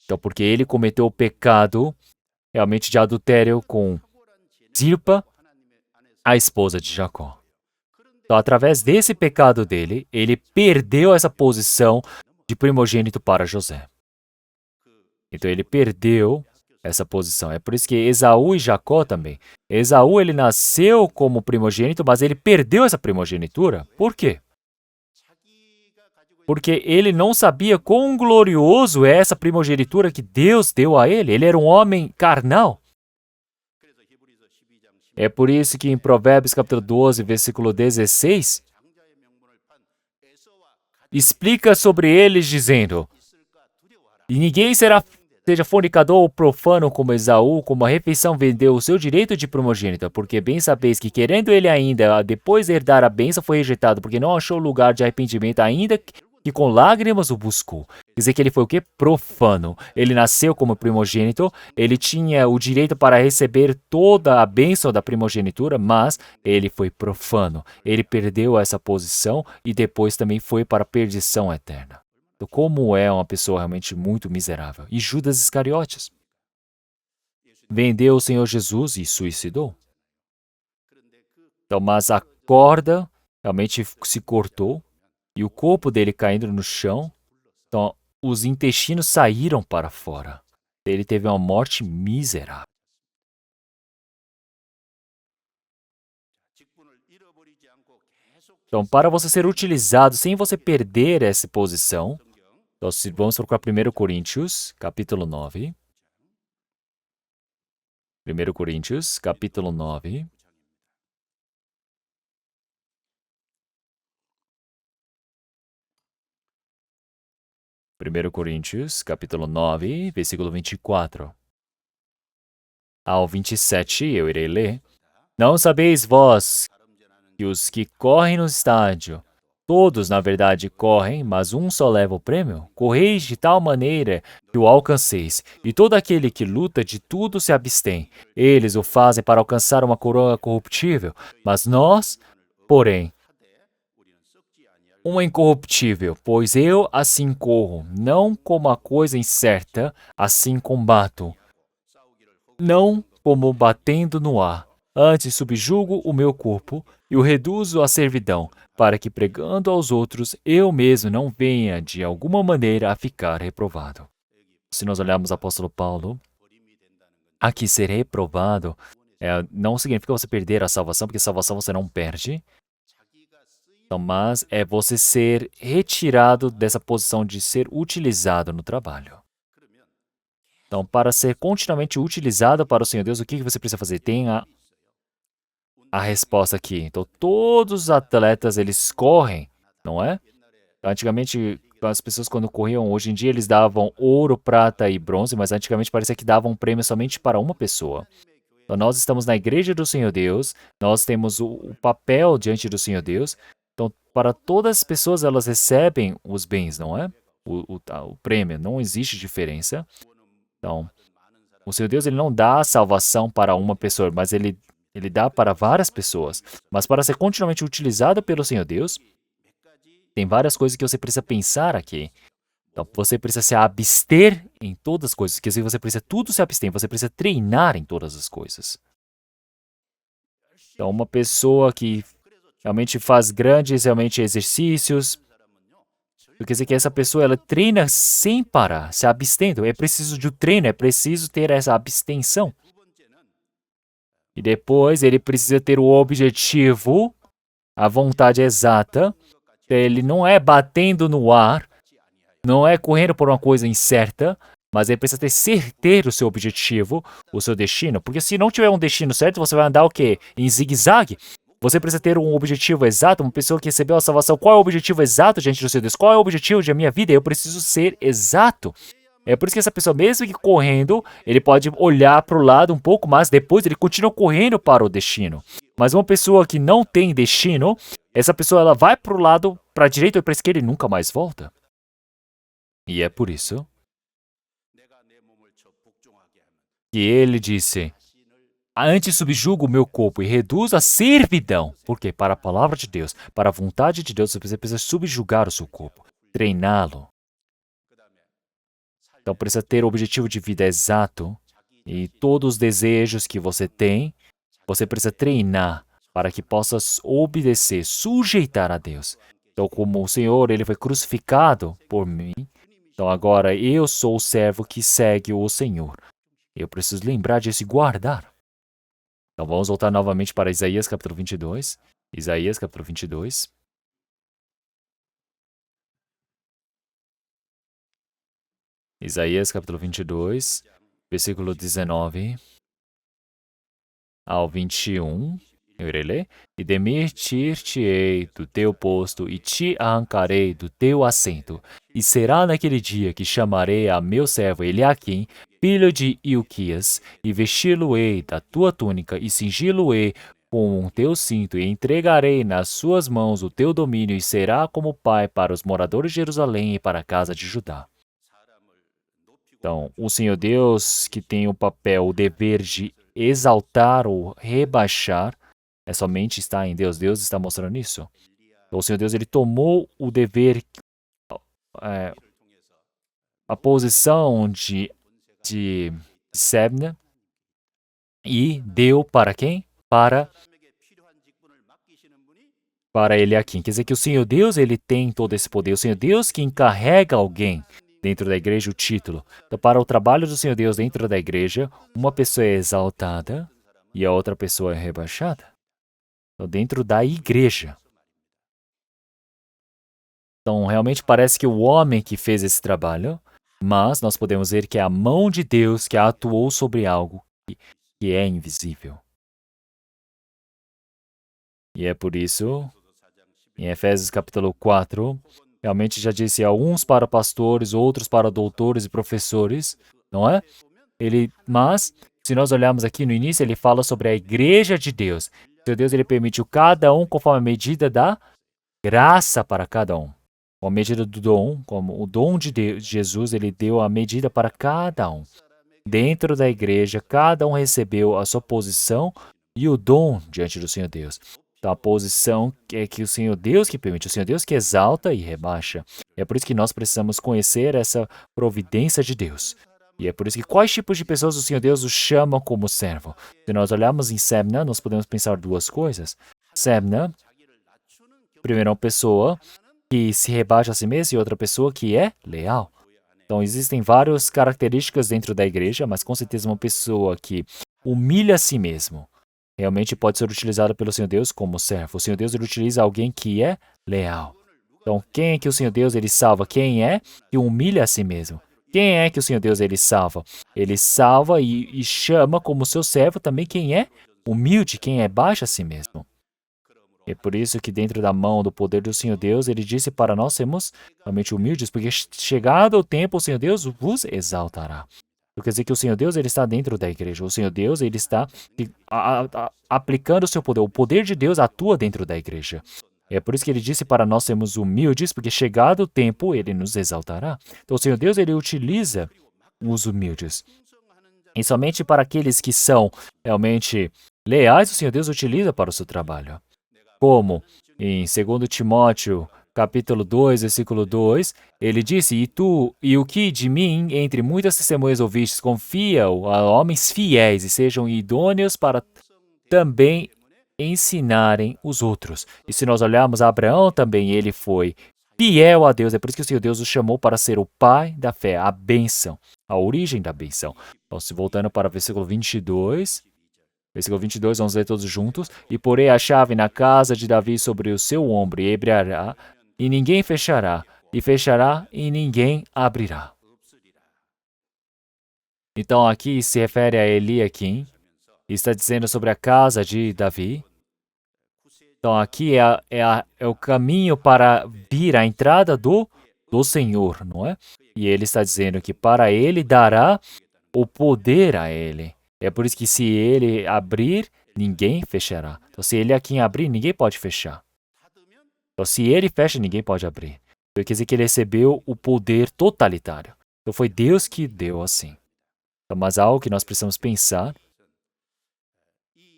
Então, porque ele cometeu o pecado, realmente, de adultério com Zilpa, a esposa de Jacó. Então, através desse pecado dele, ele perdeu essa posição de primogênito para José. Então, ele perdeu essa posição. É por isso que Esaú e Jacó também. Esaú, ele nasceu como primogênito, mas ele perdeu essa primogenitura. Por quê? Porque ele não sabia quão glorioso é essa primogenitura que Deus deu a ele. Ele era um homem carnal. É por isso que em Provérbios capítulo 12, versículo 16, explica sobre eles dizendo: e ninguém seja fornicador ou profano como Esaú, como a refeição vendeu o seu direito de primogênito, porque bem sabeis que, querendo ele ainda, depois de herdar a bênção, foi rejeitado, porque não achou lugar de arrependimento, ainda que com lágrimas o buscou. Quer dizer que ele foi o quê? Profano. Ele nasceu como primogênito, ele tinha o direito para receber toda a bênção da primogenitura, mas ele foi profano. Ele perdeu essa posição e depois também foi para a perdição eterna. Então, como é uma pessoa realmente muito miserável. E Judas Iscariotes vendeu o Senhor Jesus e suicidou. Então, mas a corda realmente se cortou e o corpo dele caindo no chão, então os intestinos saíram para fora. Ele teve uma morte miserável. Então, para você ser utilizado sem você perder essa posição, nós vamos procurar 1 Coríntios, capítulo 9. 1 Coríntios, capítulo 9. Primeiro Coríntios, capítulo 9, versículo 24 ao 27, eu irei ler. Não sabeis vós que os que correm no estádio, todos na verdade correm, mas um só leva o prêmio? Correis de tal maneira que o alcanceis, e todo aquele que luta de tudo se abstém. Eles o fazem para alcançar uma coroa corruptível, mas nós, porém, uma incorruptível, pois eu assim corro, não como a coisa incerta, assim combato, não como batendo no ar. Antes subjugo o meu corpo e o reduzo à servidão, para que pregando aos outros, eu mesmo não venha de alguma maneira a ficar reprovado. Se nós olharmos o apóstolo Paulo, aqui ser reprovado não significa você perder a salvação, porque salvação você não perde. Então, mas é você ser retirado dessa posição de ser utilizado no trabalho. Então, para ser continuamente utilizado para o Senhor Deus, o que você precisa fazer? Tem a resposta aqui. Então, todos os atletas, eles correm, não é? Antigamente, as pessoas quando corriam, hoje em dia eles davam ouro, prata e bronze, mas antigamente parecia que davam um prêmio somente para uma pessoa. Então, nós estamos na igreja do Senhor Deus, nós temos o papel diante do Senhor Deus. Então, para todas as pessoas, elas recebem os bens, não é? O prêmio, não existe diferença. Então, o Senhor Deus, ele não dá a salvação para uma pessoa, mas ele dá para várias pessoas. Mas para ser continuamente utilizado pelo Senhor Deus, tem várias coisas que você precisa pensar aqui. Então, você precisa se abster em todas as coisas. Quer dizer, você precisa tudo se abster. Você precisa treinar em todas as coisas. Então, uma pessoa que realmente faz grandes exercícios, quer dizer que essa pessoa ela treina sem parar, se abstendo. É preciso de um treino, é preciso ter essa abstenção. E depois ele precisa ter o objetivo, a vontade exata. Ele não é batendo no ar, não é correndo por uma coisa incerta, mas ele precisa ter o seu objetivo, o seu destino. Porque se não tiver um destino certo, você vai andar o quê? Em zigue-zague. Você precisa ter um objetivo exato, uma pessoa que recebeu a salvação. Qual é o objetivo exato diante do seu Deus? Qual é o objetivo da minha vida? Eu preciso ser exato. É por isso que essa pessoa, mesmo que correndo, ele pode olhar para o lado um pouco, mas depois ele continua correndo para o destino. Mas uma pessoa que não tem destino, essa pessoa ela vai para o lado, para a direita ou para a esquerda e nunca mais volta. E é por isso que ele disse: antes subjugo o meu corpo e reduzo a servidão. Por quê? Para a palavra de Deus, para a vontade de Deus, você precisa subjugar o seu corpo, treiná-lo. Então precisa ter o objetivo de vida exato e todos os desejos que você tem, você precisa treinar para que possa obedecer, sujeitar a Deus. Então como o Senhor, ele foi crucificado por mim, então agora eu sou o servo que segue o Senhor. Eu preciso lembrar disso e guardar. Então vamos voltar novamente para Isaías capítulo 22. Isaías capítulo 22. Isaías capítulo 22, versículo 19 ao 21. Eu irei ler. E demitir-te-ei do teu posto e te arrancarei do teu assento. E será naquele dia que chamarei a meu servo Eliaquim, filho de Ilquias, e vesti-lo-ei da tua túnica e cingi-lo-ei com o teu cinto, e entregarei nas suas mãos o teu domínio, e será como pai para os moradores de Jerusalém e para a casa de Judá. Então, o Senhor Deus que tem o papel, o dever de exaltar ou rebaixar, somente está em Deus. Deus está mostrando isso. Então, o Senhor Deus ele tomou o dever, a posição de Sebna e deu para quem? Para Eliaquim. Quer dizer que o Senhor Deus ele tem todo esse poder. O Senhor Deus que encarrega alguém dentro da igreja o título. Então, para o trabalho do Senhor Deus dentro da igreja, uma pessoa é exaltada e a outra pessoa é rebaixada. Então, dentro da igreja. Então, realmente parece que o homem que fez esse trabalho, mas nós podemos ver que é a mão de Deus que atuou sobre algo que é invisível. E é por isso, em Efésios capítulo 4, realmente já disse, uns para pastores, outros para doutores e professores, não é? Mas, se nós olharmos aqui no início, ele fala sobre a igreja de Deus. Seu Deus, ele permitiu cada um conforme a medida da graça para cada um. Com a medida do dom, como o dom de Deus, Jesus, ele deu a medida para cada um. Dentro da igreja, cada um recebeu a sua posição e o dom diante do Senhor Deus. Então, a posição é que o Senhor Deus que permite, o Senhor Deus que exalta e rebaixa. É por isso que nós precisamos conhecer essa providência de Deus. E é por isso que quais tipos de pessoas o Senhor Deus o chama como servo? Se nós olharmos em Sebna, nós podemos pensar duas coisas. Sebna, primeiro, uma pessoa que se rebaixa a si mesma e outra pessoa que é leal. Então, existem várias características dentro da igreja, mas com certeza uma pessoa que humilha a si mesmo realmente pode ser utilizada pelo Senhor Deus como servo. O Senhor Deus ele utiliza alguém que é leal. Então, quem é que o Senhor Deus ele salva? Quem é que humilha a si mesmo? Quem é que o Senhor Deus ele salva? Ele salva e chama como seu servo também quem é humilde, quem é baixo a si mesmo. É por isso que dentro da mão do poder do Senhor Deus, ele disse para nós sermos realmente humildes, porque chegado o tempo, o Senhor Deus vos exaltará. Quer dizer que o Senhor Deus ele está dentro da igreja. O Senhor Deus ele está aplicando o seu poder. O poder de Deus atua dentro da igreja. É por isso que ele disse para nós sermos humildes, porque chegado o tempo, ele nos exaltará. Então o Senhor Deus ele utiliza os humildes. E somente para aqueles que são realmente leais, o Senhor Deus utiliza para o seu trabalho. Como em 2 Timóteo, capítulo 2, versículo 2, ele disse, e o que de mim, entre muitas testemunhas ouvistes, confia a homens fiéis e sejam idôneos para também ensinarem os outros. E se nós olharmos Abraão também, ele foi fiel a Deus. É por isso que o Senhor Deus o chamou para ser o pai da fé, a bênção, a origem da bênção. Então, se voltando para o versículo 22, vamos ler todos juntos. E porei a chave na casa de Davi sobre o seu ombro, e abrirá, e ninguém fechará, e fechará, e ninguém abrirá. Então, aqui se refere a Eliaquim, está dizendo sobre a casa de Davi. Então, aqui é o caminho para vir à entrada do Senhor, não é? E ele está dizendo que para ele dará o poder a ele. É por isso que se ele abrir, ninguém fechará. Então, se ele aqui abrir, ninguém pode fechar. Então, se ele fecha, ninguém pode abrir. Então, quer dizer que ele recebeu o poder totalitário. Então, foi Deus que deu assim. Então, mas algo que nós precisamos pensar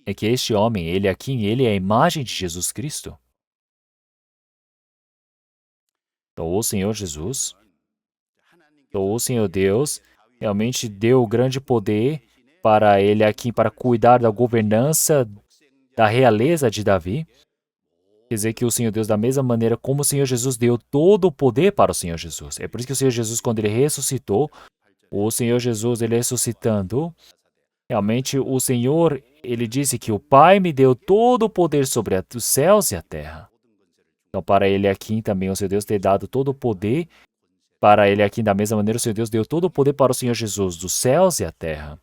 é que este homem, ele é a imagem de Jesus Cristo. Então, o Senhor Jesus, o Senhor Deus, realmente deu grande poder para ele aqui, para cuidar da governança da realeza de Davi. Quer dizer que o Senhor Deus, da mesma maneira como o Senhor Jesus deu todo o poder para o Senhor Jesus. É por isso que o Senhor Jesus, quando ele ressuscitou, o Senhor Jesus, ele ressuscitando, realmente o Senhor, ele disse que o Pai me deu todo o poder sobre os céus e a terra. Então, para ele aqui também, o Senhor Deus ter dado todo o poder, para ele aqui, da mesma maneira, o Senhor Deus deu todo o poder para o Senhor Jesus, dos céus e a terra.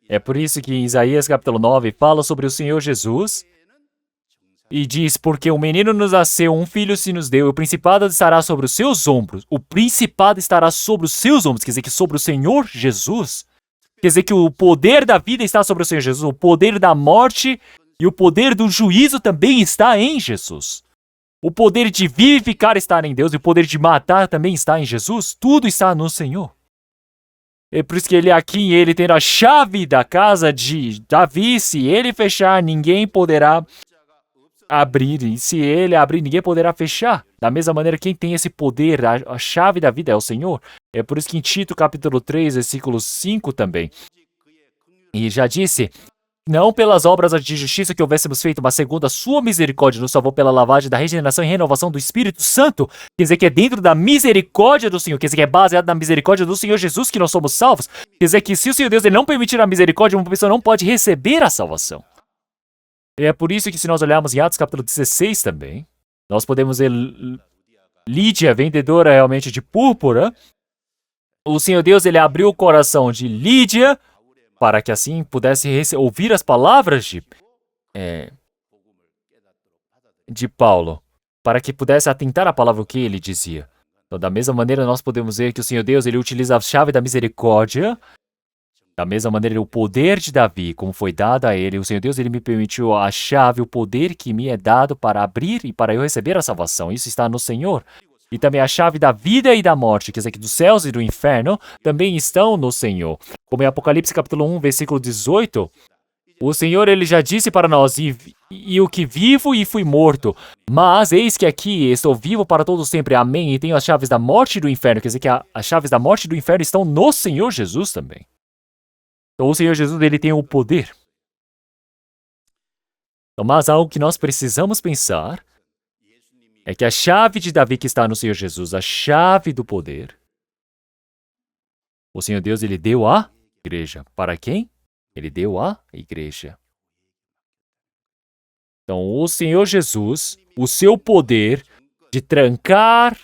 É por isso que em Isaías capítulo 9 fala sobre o Senhor Jesus e diz, porque um menino nos nasceu, um filho se nos deu, e o principado estará sobre os seus ombros. O principado estará sobre os seus ombros, quer dizer que sobre o Senhor Jesus. Quer dizer que o poder da vida está sobre o Senhor Jesus, o poder da morte e o poder do juízo também está em Jesus. O poder de vivificar está em Deus e o poder de matar também está em Jesus. Tudo está no Senhor. É por isso que ele aqui, ele tem a chave da casa de Davi. Se ele fechar, ninguém poderá abrir. E se ele abrir, ninguém poderá fechar. Da mesma maneira, quem tem esse poder, a chave da vida é o Senhor. É por isso que em Tito capítulo 3, versículo 5 também. E já disse, não pelas obras de justiça que houvéssemos feito, mas segundo a sua misericórdia, nos salvou pela lavagem da regeneração e renovação do Espírito Santo. Quer dizer que é dentro da misericórdia do Senhor, quer dizer que é baseado na misericórdia do Senhor Jesus que nós somos salvos. Quer dizer que se o Senhor Deus ele não permitir a misericórdia, uma pessoa não pode receber a salvação. E é por isso que se nós olharmos em Atos capítulo 16 também, nós podemos ver Lídia, vendedora realmente de púrpura. O Senhor Deus ele abriu o coração de Lídia para que assim pudesse ouvir as palavras de Paulo, para que pudesse atentar à palavra que ele dizia. Então, da mesma maneira, nós podemos ver que o Senhor Deus ele utiliza a chave da misericórdia. Da mesma maneira, o poder de Davi, como foi dado a ele, o Senhor Deus ele me permitiu a chave, o poder que me é dado para abrir e para eu receber a salvação. Isso está no Senhor. E também a chave da vida e da morte, quer dizer que dos céus e do inferno, também estão no Senhor. Como em Apocalipse capítulo 1, versículo 18, o Senhor ele já disse para nós, e o que vivo e fui morto, mas eis que aqui estou vivo para todo sempre, amém, e tenho as chaves da morte e do inferno, quer dizer que as chaves da morte e do inferno estão no Senhor Jesus também. Então o Senhor Jesus ele tem o poder. Então, mas algo que nós precisamos pensar é que a chave de Davi que está no Senhor Jesus, a chave do poder, o Senhor Deus ele deu à igreja. Para quem? Ele deu à igreja. Então o Senhor Jesus, o seu poder de trancar,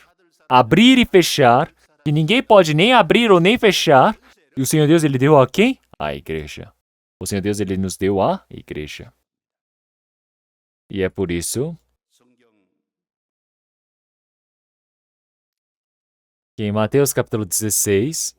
abrir e fechar, que ninguém pode nem abrir ou nem fechar, e o Senhor Deus ele deu a quem? A igreja. O Senhor Deus ele nos deu a igreja. E é por isso que em Mateus capítulo 16,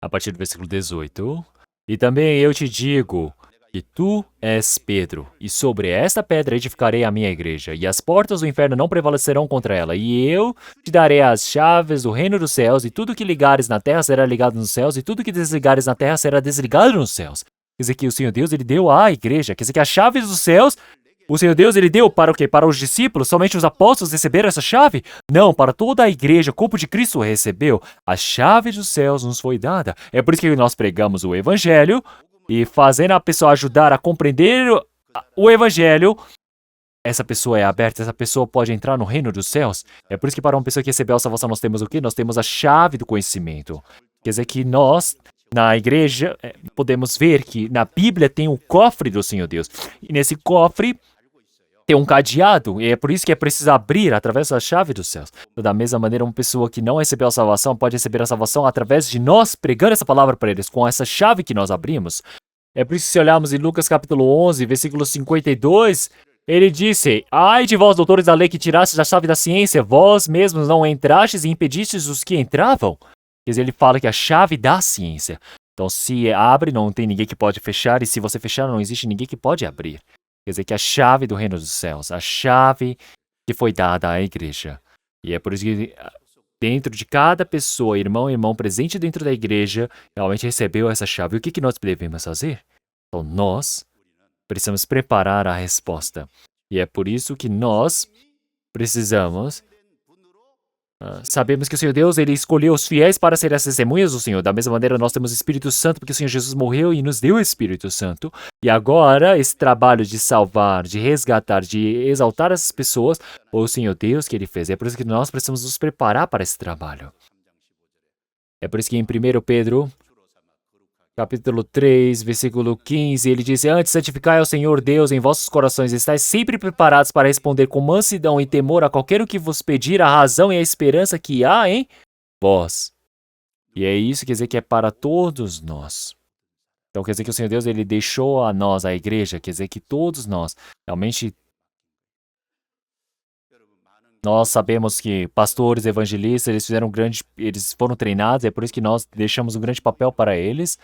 a partir do versículo 18, e também eu te digo que tu és Pedro, e sobre esta pedra edificarei a minha igreja, e as portas do inferno não prevalecerão contra ela, e eu te darei as chaves do reino dos céus, e tudo que ligares na terra será ligado nos céus, e tudo que desligares na terra será desligado nos céus. Quer dizer que o Senhor Deus, ele deu à igreja. Quer dizer que as chaves dos céus, o Senhor Deus, ele deu para o quê? Para os discípulos? Somente os apóstolos receberam essa chave? Não, para toda a igreja, o corpo de Cristo recebeu. A chave dos céus nos foi dada. É por isso que nós pregamos o evangelho e fazendo a pessoa ajudar a compreender o evangelho, essa pessoa é aberta, essa pessoa pode entrar no reino dos céus. É por isso que para uma pessoa que recebeu a salvação nós temos o quê? Nós temos a chave do conhecimento. Quer dizer que nós, na igreja, podemos ver que na Bíblia tem o cofre do Senhor Deus. E nesse cofre tem um cadeado, e é por isso que é preciso abrir através da chave dos céus. Da mesma maneira, uma pessoa que não recebeu a salvação pode receber a salvação através de nós pregando essa palavra para eles, com essa chave que nós abrimos. É por isso que se olharmos em Lucas capítulo 11, versículo 52, ele disse: ai de vós, doutores da lei, que tirastes a chave da ciência, vós mesmos não entrastes e impedistes os que entravam. Quer dizer, ele fala que a chave da ciência. Então, se abre, não tem ninguém que pode fechar, e se você fechar, não existe ninguém que pode abrir. Quer dizer que a chave do reino dos céus, a chave que foi dada à igreja. E é por isso que dentro de cada pessoa, irmão presente dentro da igreja, realmente recebeu essa chave. E o que nós devemos fazer? Então nós precisamos preparar a resposta. E é por isso que nós precisamos... sabemos que o Senhor Deus, ele escolheu os fiéis para serem as testemunhas do Senhor. Da mesma maneira, nós temos o Espírito Santo, porque o Senhor Jesus morreu e nos deu o Espírito Santo. E agora, esse trabalho de salvar, de resgatar, de exaltar essas pessoas, foi o Senhor Deus que ele fez. É por isso que nós precisamos nos preparar para esse trabalho. É por isso que em 1 Pedro, capítulo 3, versículo 15, ele diz: antes, santificai ao Senhor Deus em vossos corações, estáis sempre preparados para responder com mansidão e temor a qualquer o que vos pedir a razão e a esperança que há em vós. E é isso, quer dizer que é para todos nós. Então quer dizer que o Senhor Deus, ele deixou a nós, a igreja, quer dizer que todos nós, realmente, nós sabemos que pastores, evangelistas, eles foram treinados, é por isso que nós deixamos um grande papel para eles.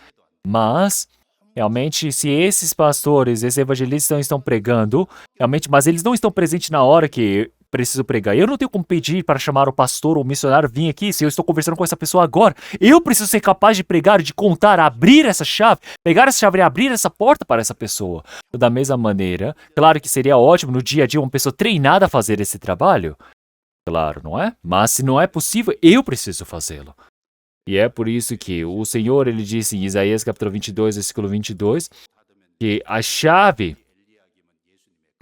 Mas, realmente, se esses pastores, esses evangelistas não estão pregando, realmente, mas eles não estão presentes na hora que preciso pregar. Eu não tenho como pedir para chamar o pastor ou o missionário vir aqui se eu estou conversando com essa pessoa agora. Eu preciso ser capaz de pregar, de contar, abrir essa chave, pegar essa chave e abrir essa porta para essa pessoa. Da mesma maneira, claro que seria ótimo no dia a dia uma pessoa treinada a fazer esse trabalho. Claro, não é? Mas se não é possível, eu preciso fazê-lo. E é por isso que o Senhor, ele disse em Isaías capítulo 22, versículo 22, que a chave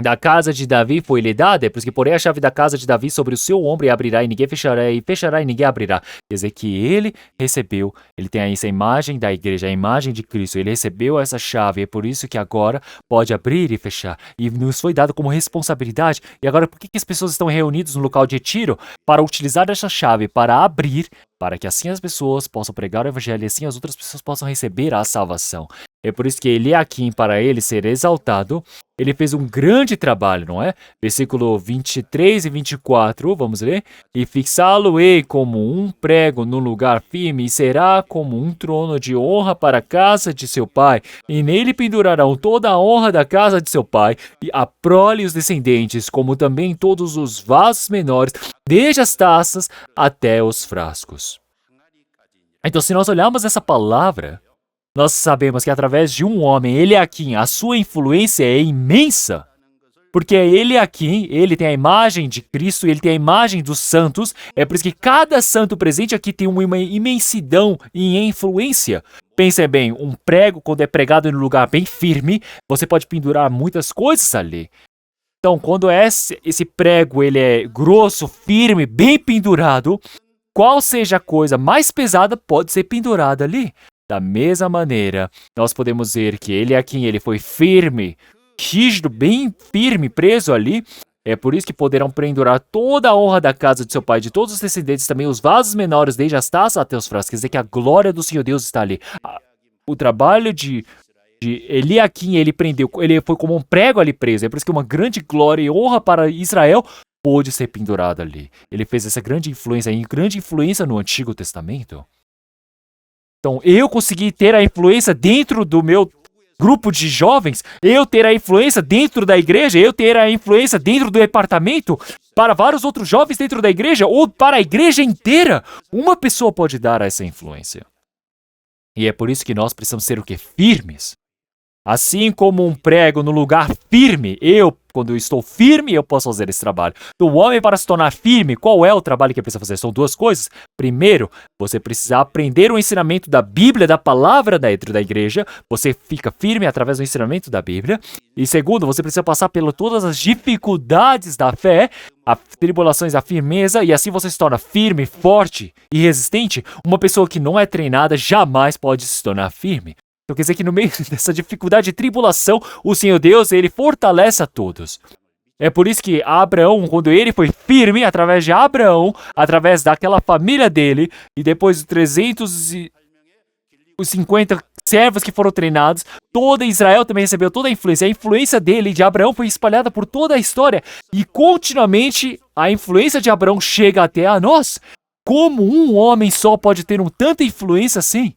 da casa de Davi foi lhe dada, é por isso que porém a chave da casa de Davi sobre o seu ombro e abrirá e ninguém fechará, e fechará e ninguém abrirá. Quer dizer que ele recebeu, ele tem essa imagem da igreja, a imagem de Cristo, ele recebeu essa chave, é por isso que agora pode abrir e fechar. E nos foi dado como responsabilidade. E agora, por que as pessoas estão reunidas no local de retiro? Para utilizar essa chave, para abrir, para que assim as pessoas possam pregar o evangelho e assim as outras pessoas possam receber a salvação. É por isso que Eliaquim, para ele ser exaltado, ele fez um grande trabalho, não é? Versículo 23 e 24, vamos ler. E fixá-lo-ei como um prego no lugar firme, e será como um trono de honra para a casa de seu pai. E nele pendurarão toda a honra da casa de seu pai, e a prole e os descendentes, como também todos os vasos menores, desde as taças até os frascos. Então, se nós olharmos essa palavra, nós sabemos que através de um homem, Eliaquim, a sua influência é imensa. Porque Eliaquim, ele tem a imagem de Cristo, ele tem a imagem dos santos. É por isso que cada santo presente aqui tem uma imensidão e influência. Pensem bem, um prego, quando é pregado em um lugar bem firme, você pode pendurar muitas coisas ali. Então, quando esse prego ele é grosso, firme, bem pendurado, qual seja a coisa mais pesada pode ser pendurada ali. Da mesma maneira, nós podemos ver que Eliaquim, ele foi firme, rígido, bem firme, preso ali. É por isso que poderão pendurar toda a honra da casa de seu pai, de todos os descendentes, também os vasos menores, desde as taças até os frascos. Quer dizer que a glória do Senhor Deus está ali. O trabalho de Eliaquim, ele foi como um prego ali preso. É por isso que uma grande glória e honra para Israel pôde ser pendurada ali. Ele fez essa grande influência no Antigo Testamento. Então, eu consegui ter a influência dentro do meu grupo de jovens, eu ter a influência dentro da igreja, eu ter a influência dentro do departamento, para vários outros jovens dentro da igreja, ou para a igreja inteira. Uma pessoa pode dar essa influência. E é por isso que nós precisamos ser o quê? Firmes. Assim como um prego no lugar firme, quando eu estou firme, eu posso fazer esse trabalho. Então, o homem, para se tornar firme, qual é o trabalho que ele precisa fazer? São duas coisas. Primeiro, você precisa aprender o ensinamento da Bíblia, da palavra dentro da igreja. Você fica firme através do ensinamento da Bíblia. E segundo, você precisa passar por todas as dificuldades da fé, as tribulações, a firmeza, e assim você se torna firme, forte e resistente. Uma pessoa que não é treinada jamais pode se tornar firme. Então quer dizer que no meio dessa dificuldade e tribulação, o Senhor Deus, ele fortalece a todos. É por isso que Abraão, quando ele foi firme, através de Abraão, através daquela família dele, e depois de 350 servos que foram treinados, toda Israel também recebeu toda a influência. A influência dele, de Abraão, foi espalhada por toda a história. E continuamente, a influência de Abraão chega até a nós. Como um homem só pode ter tanta influência assim?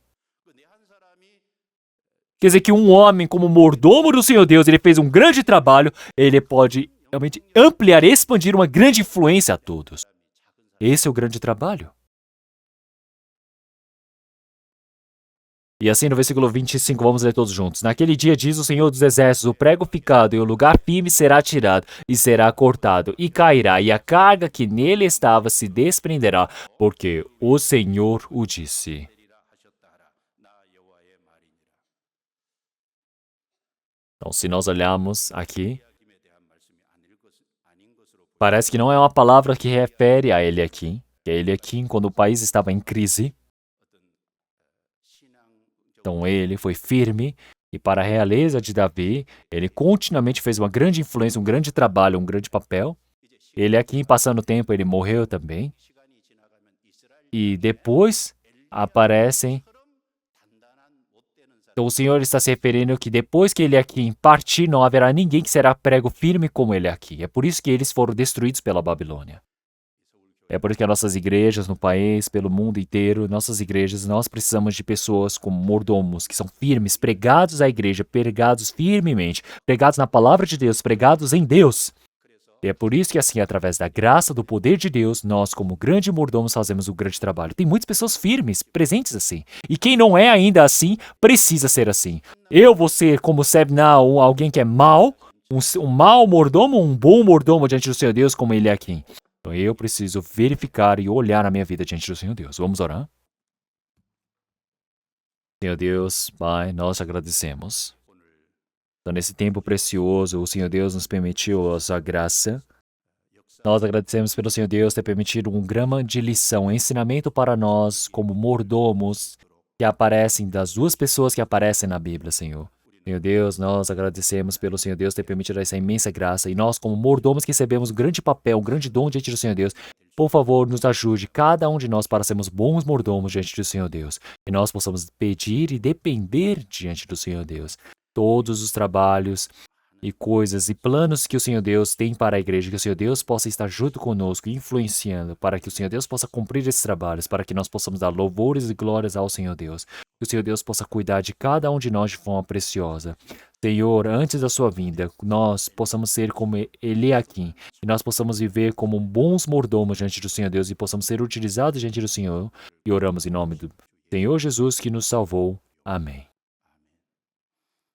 Quer dizer que um homem como mordomo do Senhor Deus, ele fez um grande trabalho, ele pode realmente ampliar, expandir uma grande influência a todos. Esse é o grande trabalho. E assim no versículo 25, vamos ler todos juntos. Naquele dia diz o Senhor dos Exércitos, o prego ficado e o lugar firme será tirado, e será cortado, e cairá, e a carga que nele estava se desprenderá, porque o Senhor o disse. Então, se nós olharmos aqui, parece que não é uma palavra que refere a Eliaquim, que é Eliaquim quando o país estava em crise. Então, ele foi firme, e para a realeza de Davi, ele continuamente fez uma grande influência, um grande trabalho, um grande papel. Eliaquim, passando o tempo, ele morreu também. E depois aparecem. Então, o Senhor está se referindo que depois que Eliaquim partir, não haverá ninguém que será prego firme como Eliaquim. É por isso que eles foram destruídos pela Babilônia. É por isso que as nossas igrejas no país, pelo mundo inteiro, nossas igrejas, nós precisamos de pessoas como mordomos, que são firmes, pregados à igreja, pregados firmemente, pregados na palavra de Deus, pregados em Deus. E é por isso que, assim, através da graça, do poder de Deus, nós, como grande mordomos, fazemos o grande trabalho. Tem muitas pessoas firmes, presentes assim. E quem não é ainda assim, precisa ser assim. Eu vou ser, como Sebna, alguém que é mau, um mau mordomo, um bom mordomo diante do Senhor Deus, como ele é aqui. Então eu preciso verificar e olhar a minha vida diante do Senhor Deus. Vamos orar? Senhor Deus, Pai, nós agradecemos. Então, nesse tempo precioso, o Senhor Deus nos permitiu a sua graça. Nós agradecemos pelo Senhor Deus ter permitido um grama de lição, ensinamento para nós como mordomos que aparecem, das duas pessoas que aparecem na Bíblia, Senhor. Senhor Deus, nós agradecemos pelo Senhor Deus ter permitido essa imensa graça. E nós, como mordomos que recebemos um grande papel, um grande dom diante do Senhor Deus, por favor, nos ajude, cada um de nós, para sermos bons mordomos diante do Senhor Deus. E nós possamos pedir e depender diante do Senhor Deus. Todos os trabalhos e coisas e planos que o Senhor Deus tem para a igreja, que o Senhor Deus possa estar junto conosco, influenciando, para que o Senhor Deus possa cumprir esses trabalhos, para que nós possamos dar louvores e glórias ao Senhor Deus. Que o Senhor Deus possa cuidar de cada um de nós de forma preciosa. Senhor, antes da sua vinda, nós possamos ser como Eliaquim, e nós possamos viver como bons mordomos diante do Senhor Deus e possamos ser utilizados diante do Senhor. E oramos em nome do Senhor Jesus que nos salvou. Amém.